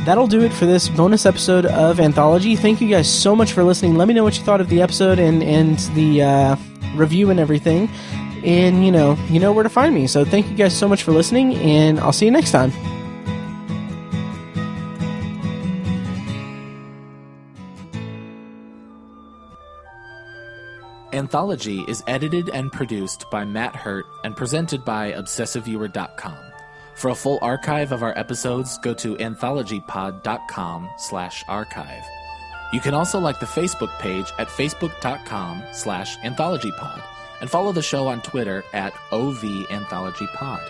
that'll do it for this bonus episode of Anthology. Thank you guys so much for listening. Let me know what you thought of the episode and the review and everything. And you know where to find me. So thank you guys so much for listening, and I'll see you next time. Anthology is edited and produced by Matt Hurt and presented by ObsessiveViewer.com. For a full archive of our episodes, go to anthologypod.com/archive. You can also like the Facebook page at facebook.com/anthologypod and follow the show on Twitter at OVAnthologyPod.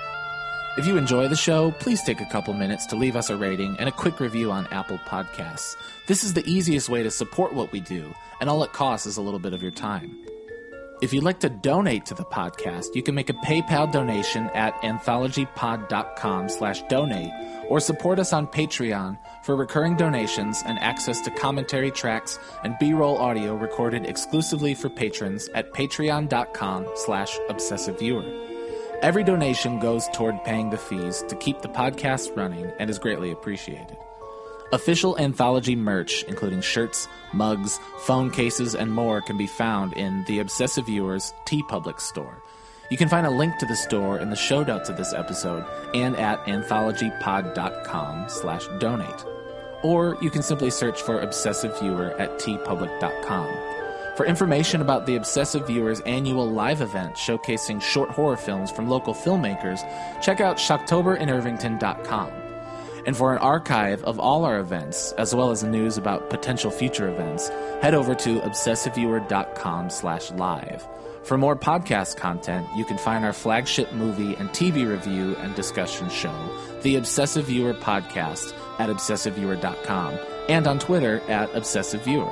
If you enjoy the show, please take a couple minutes to leave us a rating and a quick review on Apple Podcasts. This is the easiest way to support what we do, and all it costs is a little bit of your time. If you'd like to donate to the podcast, you can make a PayPal donation at anthologypod.com/donate or support us on Patreon for recurring donations and access to commentary tracks and B-roll audio recorded exclusively for patrons at patreon.com/obsessiveviewer. Every donation goes toward paying the fees to keep the podcast running and is greatly appreciated. Official Anthology merch, including shirts, mugs, phone cases, and more, can be found in the Obsessive Viewer's TeePublic store. You can find a link to the store in the show notes of this episode and at anthologypod.com/donate. Or you can simply search for Obsessive Viewer at tpublic.com. For information about the Obsessive Viewer's annual live event showcasing short horror films from local filmmakers, check out shocktoberinirvington.com. And for an archive of all our events, as well as news about potential future events, head over to obsessiveviewer.com/live. For more podcast content, you can find our flagship movie and TV review and discussion show, The Obsessive Viewer Podcast, at obsessiveviewer.com, and on Twitter at obsessiveviewer.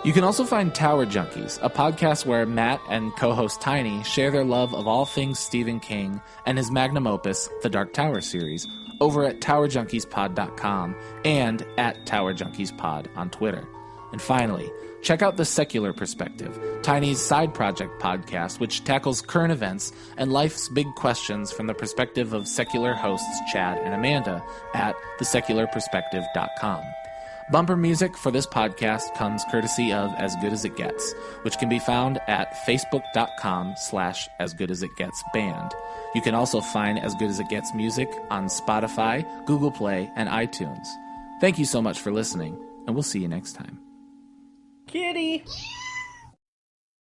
You can also find Tower Junkies, a podcast where Matt and co-host Tiny share their love of all things Stephen King and his magnum opus, The Dark Tower series, over at TowerJunkiesPod.com and at TowerJunkiesPod on Twitter. And finally, check out The Secular Perspective, Tiny's side project podcast, which tackles current events and life's big questions from the perspective of secular hosts Chad and Amanda at thesecularperspective.com. Bumper music for this podcast comes courtesy of As Good As It Gets, which can be found at facebook.com/asgoodasitgetsband. You can also find As Good As It Gets music on Spotify, Google Play, and iTunes. Thank you so much for listening, and we'll see you next time. Kitty!